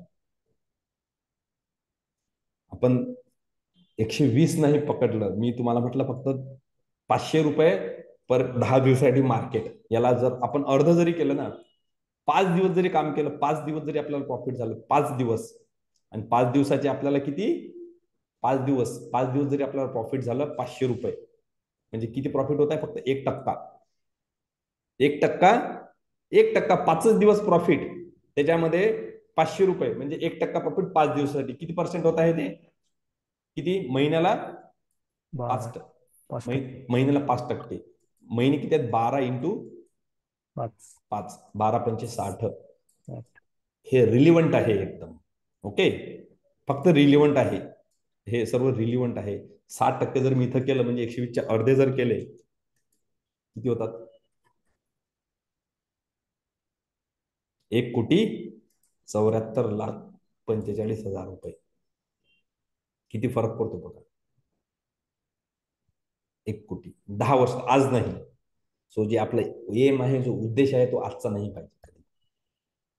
आपण 120 नाही पकडलं, मी तुम्हाला म्हटलं फक्त 500 रुपये पर 10 दिवसासाठी मार्केट. याला जर आपण अर्ध जरी केलं ना, 5 दिवस जरी काम केलं, 5 दिवस जरी आपल्याला प्रॉफिट झालं, 5 दिवस, आणि 5 दिवसाचे आपल्याला किती? 5 दिवस जरी आपल्याला प्रॉफिट झालं 500 रुपये, म्हणजे किती प्रॉफिट होत आहे? फक्त 1%. 1%, 1%, 5 दिवस प्रॉफिट, त्याच्यामध्ये 500 रुपये म्हणजे 1% प्रॉफिट 5 दिवसासाठी. किती पर्सेंट होत आहे ते? किती? महिन्याला 12 5%. 5%. महिन्याला 5%. महिने किती आहेत? 12 इंटू 5 5, 12 पंचे 60. 60. हे रिलिव्हंट आहे एकदम. ओके, फक्त रिलिव्हंट आहे, हे सर्व रिलिव्हंट आहे. 60% जर मी इथं केलं म्हणजे 120चे अर्धे जर केले, किती होतात? 1,74,45,000 रुपये. किती फरक पडतो बघा. 1 कोटी 10 वर्ष, आज नाही. सो जे आपलं एम आहे, जो उद्देश आहे, तो आजचा नाही पाहिजे,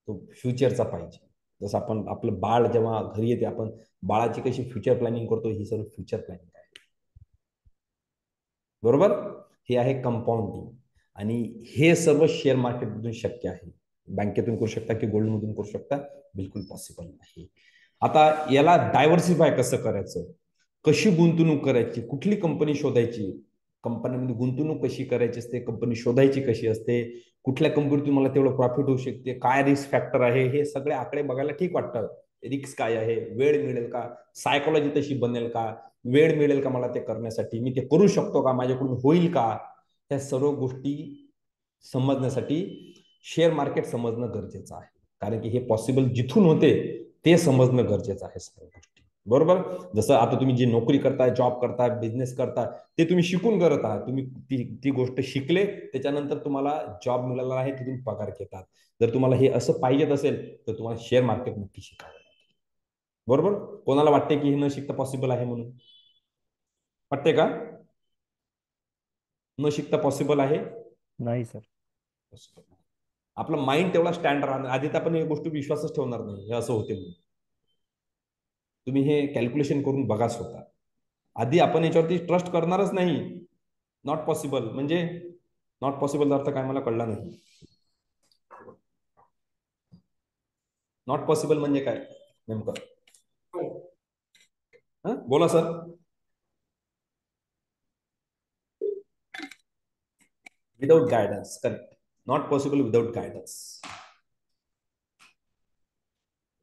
तो फ्युचरचा पाहिजे. जसं आपण आपलं बाळ जेव्हा घरी येते, आपण बाळाची कशी फ्युचर प्लॅनिंग करतो, ही सर्व फ्युचर प्लॅनिंग आहे. बरोबर? हे आहे कंपाऊंडिंग, आणि हे सर्व शेअर मार्केटमधून शक्य आहे. बँकेतून करू शकता की गोल्डमधून करू शकता, बिलकुल पॉसिबल नाही. आता याला डायव्हर्सिफाय कसं करायचं, कशी गुंतवणूक करायची, कुठली कंपनी शोधायची, कंपनीमध्ये गुंतवणूक कशी करायची असते, कंपनी शोधायची कशी असते, कुठल्या कंपनीत तुम्हाला तेवढं प्रॉफिट होऊ शकते, काय रिस्क फॅक्टर आहे, हे सगळे आकडे बघायला ठीक वाटतं. रिस्क काय आहे, वेळ मिळेल का, सायकोलॉजी तशी बनेल का, वेळ मिळेल का मला ते करण्यासाठी, मी ते करू शकतो का, माझ्याकडून होईल का, त्या सर्व गोष्टी समजण्यासाठी शेअर मार्केट समजणं गरजेचं आहे. कारण की हे पॉसिबल जिथून होते ते समजणं गरजेचं आहे सर्व गोष्टी. बरोबर? जसं आता तुम्ही जी नोकरी करताय, जॉब करताय, बिझनेस करताय, ते तुम्ही शिकून करत आहात. तुम्ही ती गोष्ट शिकले, त्याच्यानंतर तुम्हाला जॉब मिळाला आहे, तिथून पगार घेतात. जर तुम्हाला हे असं पाहिजे असेल तर तुम्हाला शेअर मार्केट नक्की शिकावं लागेल. बरोबर? कोणाला वाटते की हे न शिकता पॉसिबल आहे म्हणून? वाटते का न शिकता पॉसिबल आहे? नाही सर. आपलं माइंड तेवढा स्टँड राहणार. आधी तर आपण या गोष्टी विश्वासच ठेवणार नाही, हे असं होते म्हणून. तुम्ही हे कॅल्क्युलेशन करून बघा स्वतः. आधी आपण याच्यावरती ट्रस्ट करणारच नाही. नॉट पॉसिबल म्हणजे, नॉट पॉसिबलचा अर्थ काय मला कळला नाही. नॉट पॉसिबल म्हणजे काय नेमकं? बोला sir. Without guidance, correct. Not possible without guidance.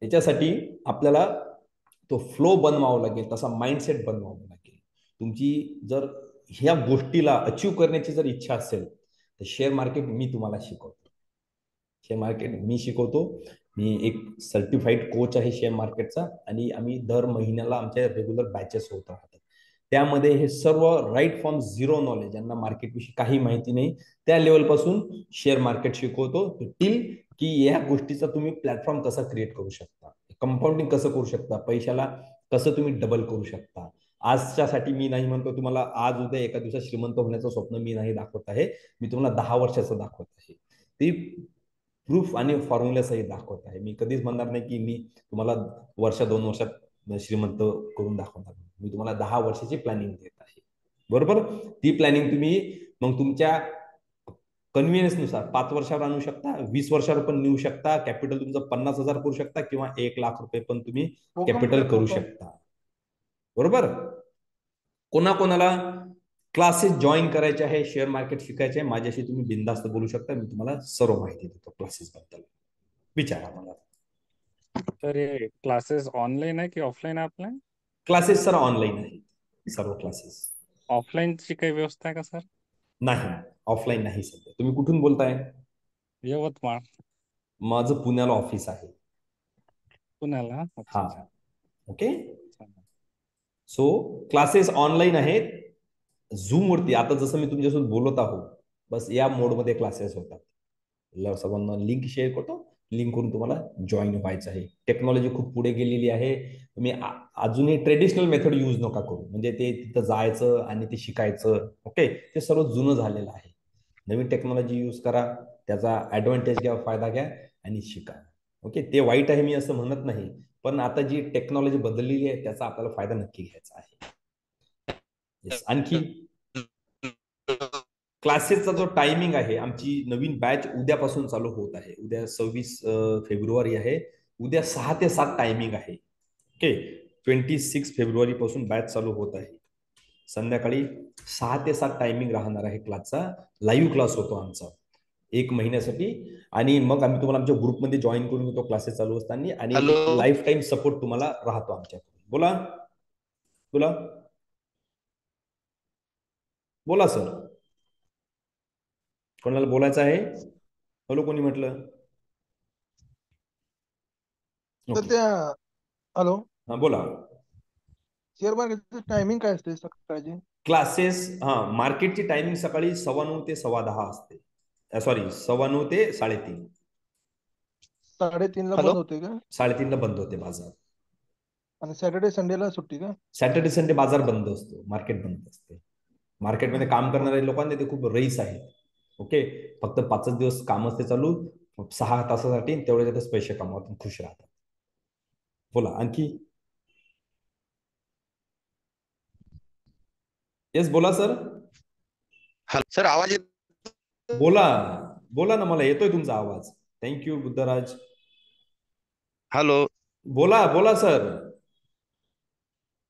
याच्यासाठी आपल्याला तो फ्लो बनवावा लागेल, तसा माइंडसेट बनवावा लागेल. तुमची जर ह्या गोष्टीला अचीव करण्याची जर इच्छा असेल तर शेअर मार्केट मी तुम्हाला शिकवतो. शेअर मार्केट मी शिकवतो. मी एक सर्टिफाईड कोच आहे शेअर मार्केटचा, आणि आम्ही दर महिन्याला आमच्या रेग्युलर बॅचेस होत राहतात. त्यामध्ये हे सर्व राईट फ्रॉम झिरो नॉलेज, ज्यांना मार्केटविषयी काही माहिती नाही, त्या लेवलपासून शेअर मार्केट शिकवतो, टिल की या गोष्टीचा तुम्ही प्लॅटफॉर्म कसा क्रिएट करू शकता, कंपाऊंडिंग कसं करू शकता, पैशाला कसं तुम्ही डबल करू शकता. आजच्यासाठी मी नाही म्हणतो तुम्हाला आज उद्या एका दिवसात श्रीमंत होण्याचं स्वप्न मी नाही दाखवत आहे. मी तुम्हाला 10 वर्षाचं दाखवत आहे. ती प्रूफ आणि फॉर्म्युलासही दाखवत आहे. मी कधीच म्हणणार नाही की मी तुम्हाला वर्ष 2 वर्षात श्रीमंत करून दाखवणार. मी तुम्हाला 10 वर्षाची प्लॅनिंग देत आहे. बरोबर? ती प्लॅनिंग तुम्ही मग तुमच्या कन्व्हिनियन्स नुसार 5 वर्षावर आणू शकता, 20 वर्षावर पण नेऊ शकता, कॅपिटल तुमचं 50,000 करू शकता किंवा 1,00,000 रुपये पण तुम्ही कॅपिटल करू शकता. बरोबर. कोणाकोणाला क्लासेस जॉईन करायचे आहे, शेअर मार्केट शिकायचे आहे, माझ्याशी तुम्ही बिनधास्त बोलू शकता. मी तुम्हाला सर्व माहिती देतो क्लासेस बद्दल. विचारा मला. तर हे क्लासेस ऑनलाईन आहे की ऑफलाईन आहे आपल्या? क्लासेस सर ऑनलाईन आहेत, सर्व क्लासेस. ऑफलाईनची काही व्यवस्था आहे का सर? नाही, ऑफलाईन नाही सध्या. तुम्ही कुठून बोलताय? यवतमाळ. माझं पुण्याला ऑफिस आहे. पुण्याला. अच्छा, हा, अच्छा. ओके. चालेल. सो क्लासेस ऑनलाईन आहेत. झूम वरती आता जसं मी तुमच्यासोबत बोलत आहोत, बस या मोडमध्ये क्लासेस होतात. सर्वांना लिंक शेअर करतो, लिंक करून तुम्हाला जॉईन व्हायचं आहे. टेक्नॉलॉजी खूप पुढे गेलेली आहे. तुम्ही अजूनही ट्रेडिशनल मेथड यूज नका करू, म्हणजे ते तिथं जायचं आणि ते शिकायचं. ओके, ते सर्व जुनं झालेलं आहे. नवीन टेक्नॉलॉजी यूज करा, त्याचा ऍडव्हान्टेज घ्या, फायदा घ्या आणि शिका. ओके, ते वाईट आहे मी असं म्हणत नाही, पण आता जी टेक्नॉलॉजी बदललेली आहे त्याचा आपल्याला फायदा नक्की घ्यायचा आहे. येस. आणखी क्लासेसचा जो टायमिंग आहे, आमची नवीन बॅच उद्यापासून चालू होत आहे. उद्या 26 फेब्रुवारी आहे. उद्या 6 ते 7 टायमिंग आहे. ओके, 26 फेब्रुवारी पासून बॅच चालू होत आहे. संध्याकाळी 6 ते 7 टायमिंग राहणार आहे क्लासचा. लाईव्ह क्लास होतो आमचा 1 महिन्यासाठी. आणि मग आम्ही तुम्हाला आमच्या ग्रुपमध्ये जॉईन करून घेतो क्लासेस चालू असताना, आणि हॅलो. लाईफ टाईम सपोर्ट तुम्हाला राहतो आमच्याकडून. बोला बोला बोला सर, कोणाला बोलायचं आहे? हॅलो, कोणी म्हटलं? तर ओके, त्या हॅलो, हा बोला. शेअर मार्केटचं टायमिंग काय असते सकाळची? क्लासेस, हा, मार्केटची टायमिंग सकाळी 9:15 ते 10:15 असते. सॉरी, 9:15 ते 3:30. 3:30ला हॅलो. बंद होते का? 3:30ला बंद होते बाजार. आणि सॅटर्डे संडेला सुट्टी का? सॅटर्डे संडे बाजार बंद असतो, मार्केट बंद असते. मार्केटमध्ये काम करणारे लोकांना ते खूप रईस आहेत. ओके, फक्त 5 दिवस काम असते चालू, 6 तासासाठी, तेवढ्यातच पैसे कमावतात, खुश राहतात. बोला आणखी. येस, बोला सर. हॅलो सर, आवाज येत? बोला बोला ना, मला येतोय तुमचा आवाज. थँक्यू बुद्धराज. हॅलो बोला बोला सर.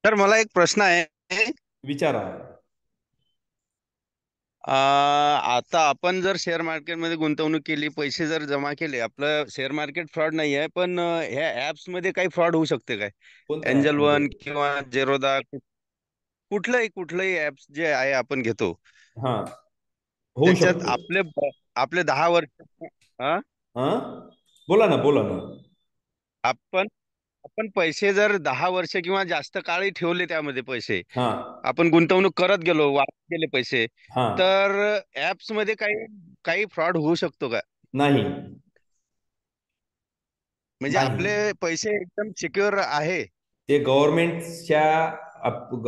सर, मला एक प्रश्न आहे. विचारा. आता आपण जर शेअर मार्केटमध्ये गुंतवणूक केली, पैसे जर जमा केले, आपलं शेअर मार्केट फ्रॉड नाही आहे, पण ह्या ऍप्स मध्ये काही फ्रॉड होऊ शकते काय? कोणत्या एंजल ऍपमध्ये? वन किंवा जेरोदा, कुठलंही ऍप्स जे आहे आपण घेतो, हा, होऊ त्याच्यात शकते. आपले 10 वर्ष, हा, हा, बोला ना बोला ना. आपण आपण पैसे जर 10 वर्ष किंवा जास्त काळही ठेवले, त्यामध्ये पैसे हा आपण गुंतवणूक करत गेलो, वाढत गेले पैसे, हा, तर ऍप्स मध्ये काही काही फ्रॉड होऊ शकतो का? नाही म्हणजे नाही, आपले पैसे एकदम सिक्युअर आहे? ते गव्हर्नमेंटच्या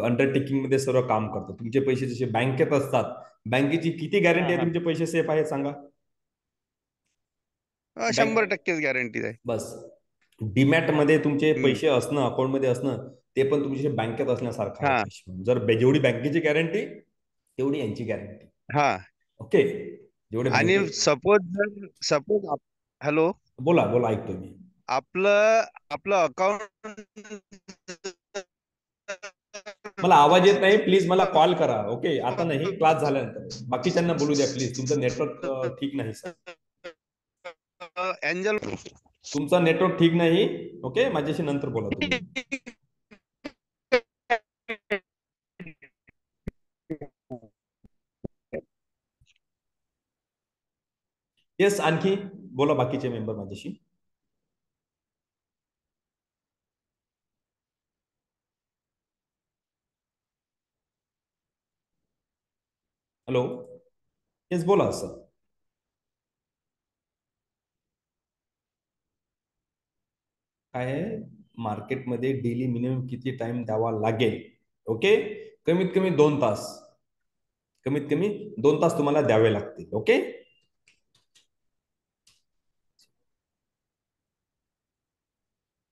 अंडरटेकिंग मध्ये सर्व काम करतं. तुमचे पैसे जसे बँकेत असतात, बँकेची किती गॅरंटी हा, आहे हा. तुमचे पैसे सेफ आहेत सांगा? बँक 100% गॅरंटी आहे. बस. डीमॅट मध्ये तुमचे हम्म. पैसे असणं, अकाउंटमध्ये असणं, ते पण तुमचे बँकेत असण्यासारखं आहे हा, पैसे. जर जेवढी बँकेची गॅरंटी, तेवढी यांची गॅरंटी. हा. ओके, जेवढे आणि बँके. सपोज हॅलो, बोला बोला, ऐकतोय मी. आपलं आपलं अकाउंट मला आवाज येत नाही, प्लीज मला कॉल करा. ओके, आता नाही, क्लास झाल्यानंतर. बाकीच्यांना बोलू द्या प्लीज. तुमचं नेटवर्क ठीक नाही सर. एंजल तुमचा नेटवर्क ठीक नाही. ओके, माझ्याशी नंतर बोला तुम्ही. येस, आणखी बोला बाकीचे मेंबर माझ्याशी. हॅलो, येस बोला सर. काय आहे, मार्केटमध्ये डेली मिनिमम किती टाइम द्यावा लागेल? ओके, कमीत कमी 2 तास. कमीत कमी 2 तास तुम्हाला द्यावे लागतील. Okay,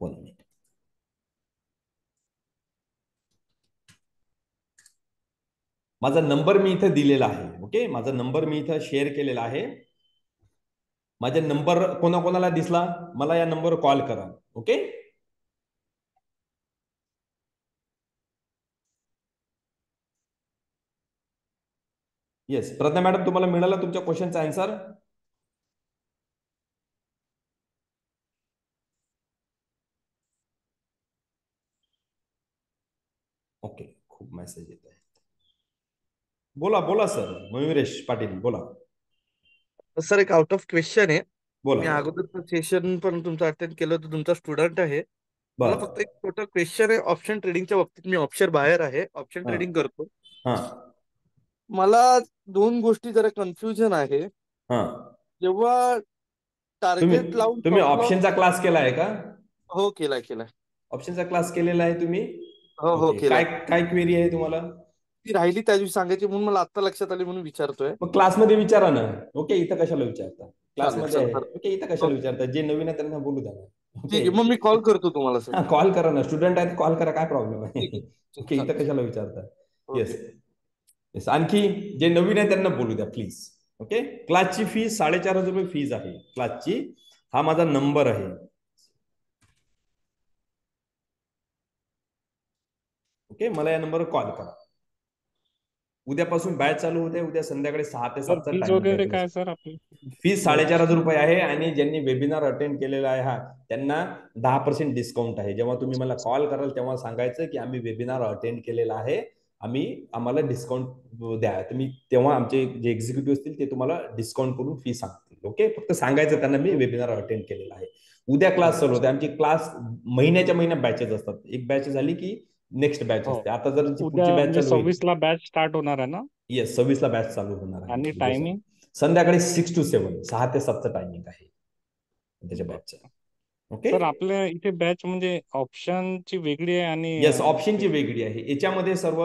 one minute. माझा नंबर मी इथं दिलेला आहे. ओके, माझा नंबर मी इथं शेअर केलेला आहे. माझा नंबर कोणाकोणाला दिसला मला या नंबरवर कॉल करा. ओके, येस प्रज्ञा मॅडम, तुम्हाला मिळाला तुमच्या क्वेश्चनचा आन्सर? ओके, खूप मेसेज येत आहे. बोला बोला सर, मयुरेश पाटील बोला. सर एक आउट ऑफ क्वेश्चन आहे. बोला मी अगोदरचं सेशन पण तुमचं अटेंड केलं होतं, तुमचा स्टुडंट आहे. मला बरं. फक्त एक छोटा क्वेश्चन आहे ऑप्शन ट्रेडिंगच्या बाबतीत. मी ऑप्शन बाहेर आहे, ऑप्शन हा. ट्रेडिंग करतो. हा मला दोन गोष्टी जरा कन्फ्युजन आहे. हा जेव्हा तुम्ही टार्गेट लावून तुम्ही stop loss- ऑप्शनचा क्लास केला आहे का? हो केलाय. ऑप्शनचा क्लास केलेला आहे तुम्ही? हो ओके. केलाय. काय क्वेरी आहे तुम्हाला? ती राहिली त्या दिवशी सांगायची म्हणून मला आता लक्षात आली म्हणून विचारतोय. मग क्लासमध्ये विचारा ना. ओके, इथं कशाला विचारता? क्लासमध्ये चालेल, आहे. चालेल. ओके, इथं कशाला विचारता? जे नवीन आहे त्यांना बोलू द्या ना. ठीक आहे, मग मी कॉल करतो तुम्हाला सर. कॉल करा ना, स्टुडंट आहेत कॉल करा, काय प्रॉब्लेम आहे? ठीक आहे. ओके, इथं चालेल. कशाला विचारता? ओके. येस, आणखी जे नवीन आहे त्यांना बोलू द्या प्लीज. ओके, क्लासची फी 4,500 रुपये फीज आहे क्लासची. हा माझा नंबर आहे. ओके, मला या नंबरवर कॉल करा. उद्यापासून बॅच चालू होते. उद्या संध्याकाळी 6 ते 7 फीज वगैरे काय सर आपली? फीस 4,500 रुपये आहे. आणि ज्यांनी वेबिनार अटेंड केलेला आहे त्यांना 10% डिस्काउंट आहे. जेव्हा तुम्ही मला कॉल कराल तेव्हा सांगायचं की आम्ही वेबिनार अटेंड केलेला आहे, आम्हाला डिस्काउंट द्या. तुम्ही तेव्हा आमचे जे एक्झिक्युटिव्ह असतील ते तुम्हाला डिस्काउंट करून फी सांगतील. ओके, फक्त सांगायचं त्यांना मी वेबिनार अटेंड केलेला आहे. उद्या क्लास चालू होते. आमची क्लास महिन्याच्या बॅचेस असतात. एक बॅच झाली की नेक्स्ट बॅच हो. असते. आता जर पुढची उद्या बॅच म्हणजे चालू होईल 26 ला बॅच स्टार्ट होणार आहे ना? येस, 26 ला बॅच चालू होणार आहे. आणि टायमिंग संध्याकाळी 6 to 7, 6 ते 7चं टायमिंग आहे त्याच्या बॅचचं. ओके, सर आपल्या इथे बॅच म्हणजे ऑप्शनची वेगळी आहे आणि येस, ऑप्शनची वेगळी आहे. याच्यामध्ये सर्व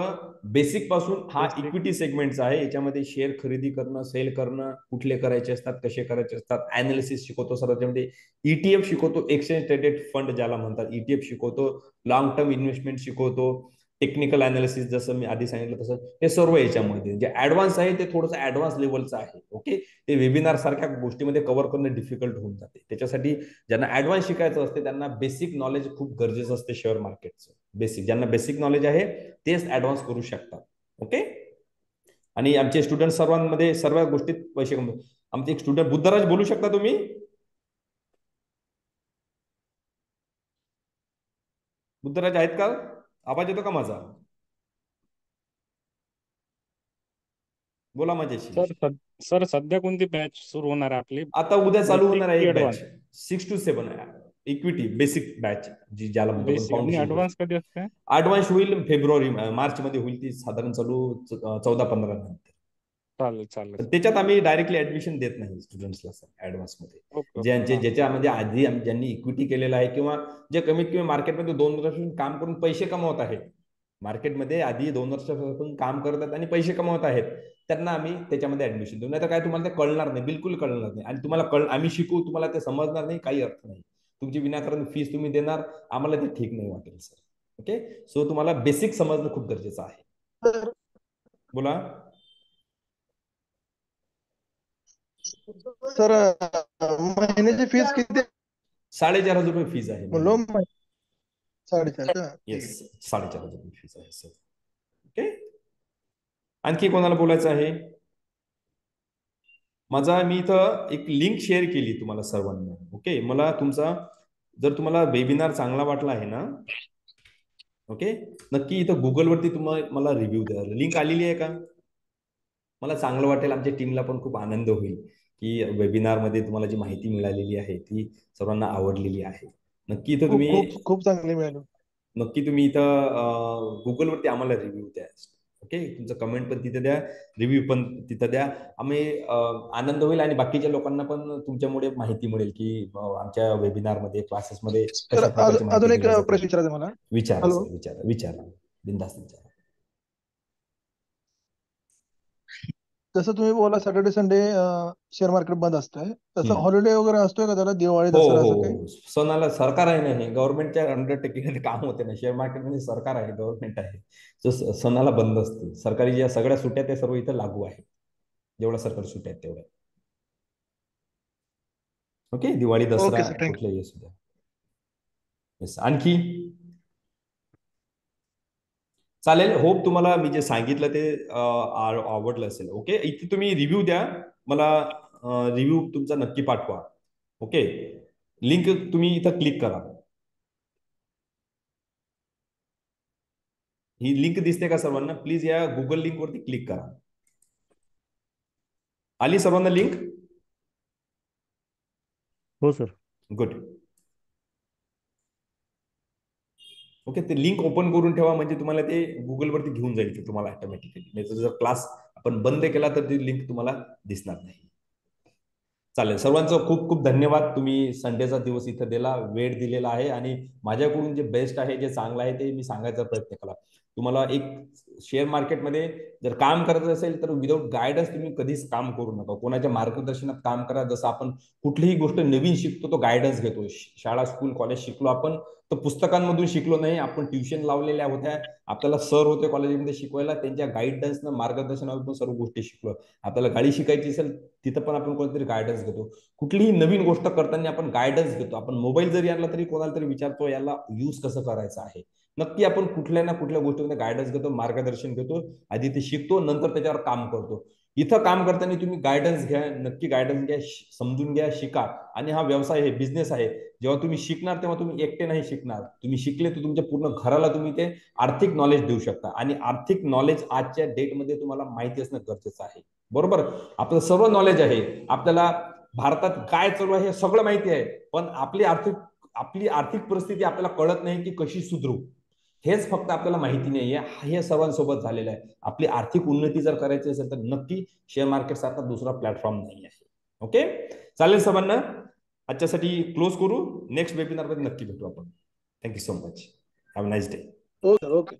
बेसिक पासून हा Basic. इक्विटी सेगमेंटचा आहे. याच्यामध्ये शेअर खरेदी करणं, सेल करणं, कुठले करायचे असतात, कसे करायचे असतात, अनालिसिस शिकवतो सर. त्याच्यामध्ये ETF शिकवतो, एक्सचेंज ट्रेडेड फंड ज्याला म्हणतात, ETF शिकवतो, लॉंग टर्म इन्व्हेस्टमेंट शिकवतो, टेक्निकल अनालिसिस जसं मी आधी सांगितलं तसं हे सर्व याच्यामध्ये. जे ऍडव्हान्स आहे ते थोडंसं ऍडव्हान्स लेवलचं आहे. ओके, ते वेबिनार सारख्या गोष्टीमध्ये कव्हर करणं डिफिकल्ट होऊन जाते. त्याच्यासाठी ज्यांना ऍडव्हान्स शिकायचं असते त्यांना बेसिक नॉलेज खूप गरजेचं असते शेअर मार्केटचं. बेसिक, ज्यांना बेसिक नॉलेज आहे तेच ऍडव्हान्स करू शकतात. ओके, आणि आमचे स्टुडंट सर्वांमध्ये सर्व गोष्टीत पैसे कमवतात. आमचे एक स्टुडंट बुद्धराज, बोलू शकता तुम्ही? बुद्धराज आहेत का? आवाज येतो का माझा? बोला माझ्याशी. सर सध्या कोणती बॅच सुरू होणार आहे आपली? आता उद्या चालू Basic होणार आहे की एक batch advance? 6 to 7 equity basic batch, जी ज्याला म्हणतो बेसिक आणि ऍडव्हान्स कधी असते? ऍडव्हान्स होईल फेब्रुवारी मार्च मध्ये होईल. ती साधारण चालू 14-15 नंतर. चालेल. तर त्याच्यात आम्ही डायरेक्टली ऍडमिशन देत नाही स्टुडंट्सला सर ऍडव्हान्स मध्ये. ओके. ज्याच्यामध्ये आधी ज्यांनी इक्विटी केलेलं आहे किंवा जे कमीत कमी मार्केटमध्ये 2 वर्षापासून काम करून पैसे कमवत आहेत, मार्केटमध्ये आधी 2 वर्षापासून काम करतात आणि पैसे कमवत आहेत, त्यांना आम्ही त्याच्यामध्ये ऍडमिशन देऊ. नाही तर काय तुम्हाला ते कळणार नाही, बिलकुल कळणार नाही. आणि तुम्हाला आम्ही शिकवू, तुम्हाला ते समजणार नाही, काही अर्थ नाही. तुमची विनाकारण फीस तुम्ही देणार, आम्हाला ते ठीक नाही वाटेल सर. ओके, सो तुम्हाला बेसिक समजणं खूप गरजेचं आहे. बोला सर महिन्याची फीस किती? 4,500 रुपये फीज आहे. म्हणलो 4,500 का? येस, 4,500 रुपये फीज आहे सर. ओके, आणखी कोणाला बोलायचं आहे? मी इथं एक लिंक शेअर केली तुम्हाला सर्वांना. ओके, मला जर तुम्हाला वेबिनार चांगला वाटला आहे ना, ओके, नक्की इथं गुगलवरती मला रिव्ह्यू द्या. लिंक आलेली आहे का? मला चांगलं वाटेल, आमच्या टीमला पण खूप आनंद होईल की वेबिनार मध्ये तुम्हाला जी माहिती मिळालेली आहे ती सर्वांना आवडलेली आहे. नक्की इथं खूप चांगली मिळाली. नक्की तुम्ही इथं गुगलवरती आम्हाला रिव्ह्यू द्या. ओके, तुमचं कमेंट पण तिथे द्या, रिव्ह्यू पण तिथं द्या. आम्ही आनंद होईल आणि बाकीच्या लोकांना पण तुमच्यामुळे माहिती मिळेल की आमच्या वेबिनार मध्ये, क्लासेसमध्ये कशा प्रकारची अजून माहिती एक दिली जाते. प्रश्न विचारायचा मला. विचारा हॅलो? सर, विचारा बिनधास्त विचारा. जसं तुम्ही बोला सॅटर्डे संडे शेअर मार्केट बंद असतंय तसं हम्म. हॉलिडे वगैरे असतोय का त्याला दिवाळी हो दसरा हो असं काही हो. सणाला सरकार आहे ना, हे गव्हर्नमेंटच्या अंडरटेकिंग काम होते ना. शेअर मार्केटमध्ये सरकार आहे, गव्हर्नमेंट आहे, जो सणाला बंद असते. सरकारी ज्या सगळ्या सुट्या त्या सर्व इथं लागू आहे, जेवढ्या सरकारी सुट्या आहेत तेवढ्या. Okay, Diwali Dussehra okay sir thank you. कुठल्याही असू द्या. Yes. आणखी चालेल. होप तुम्हाला मी जे सांगितलं ते आवडलं असेल. ओके, इथे तुम्ही रिव्ह्यू द्या मला, रिव्ह्यू तुमचा नक्की पाठवा. ओके, लिंक तुम्ही इथं क्लिक करा. ही लिंक दिसते का सर्वांना? प्लीज या गुगल लिंक वरती क्लिक करा. आली सर्वांना लिंक? हो सर. गुड. ओके, ते लिंक ओपन करून ठेवा, म्हणजे तुम्हाला ते गुगलवरती घेऊन जाईल ते तुम्हाला ऑटोमॅटिकली. नाही जर क्लास आपण बंद केला तर ती लिंक तुम्हाला दिसणार नाही. चालेल, सर्वांचं खूप खूप धन्यवाद. तुम्ही संडेचा दिवस इथं दिला, वेळ दिलेला आहे, आणि माझ्याकडून जे बेस्ट आहे, जे चांगलं आहे ते मी सांगायचा प्रयत्न केला. तुम्हाला एक शेअर मार्केटमध्ये जर काम करायचं असेल तर विदाऊट गायडन्स तुम्ही कधीच काम करू नका. कोणाच्या मार्गदर्शनात काम करा. जसं आपण कुठलीही गोष्ट नवीन शिकतो तो गायडन्स घेतो. शाळा, स्कूल, कॉलेज शिकलो आपण तर पुस्तकांमधून शिकलो नाही, आपण ट्युशन लावलेल्या होत्या. आपल्याला सर होते कॉलेजमध्ये शिकवायला, त्यांच्या गाईडन्सनं, मार्गदर्शनावरून सर्व गोष्टी शिकलो. आपल्याला गाडी शिकायची असेल तिथं पण आपण कोणतरी गायडन्स घेतो. कुठलीही नवीन गोष्ट करताना आपण गायडन्स घेतो. आपण मोबाईल जरी आणला तरी कोणाला तरी विचारतो याला यूज कसं करायचं आहे. नक्की आपण कुठल्या ना कुठल्या गोष्टीमध्ये गायडन्स घेतो, मार्गदर्शन घेतो. आधी ते शिकतो, नंतर त्याच्यावर काम करतो. इथं काम करताना तुम्ही गायडन्स घ्या, नक्की गायडन्स घ्या, समजून घ्या, शिका. आणि हा व्यवसाय आहे, बिझनेस आहे. जेव्हा तुम्ही शिकणार तेव्हा तुम्ही एकटे नाही शिकणार. तुम्ही शिकले तर तुमच्या पूर्ण घराला तुम्ही ते आर्थिक नॉलेज देऊ शकता. आणि आर्थिक नॉलेज आजच्या डेटमध्ये तुम्हाला माहिती असणं गरजेचं आहे. बरोबर, आपलं सर्व नॉलेज आहे. आपल्याला भारतात काय चालू आहे हे सगळं माहिती आहे, पण आपली आर्थिक परिस्थिती आपल्याला कळत नाही की कशी सुधरू. हेच फक्त आपल्याला माहिती नाहीये. हे सर्वांसोबत झालेलं आहे. आपली आर्थिक उन्नती जर करायची असेल तर नक्की शेअर मार्केट सारखा दुसरा प्लॅटफॉर्म नाही आहे. ओके, चालेल सर्वांना. आजच्यासाठी क्लोज करू. नेक्स्ट वेबिनार मध्ये नक्की भेटू आपण. Thank you so much. Have a nice day. हो सर ओके.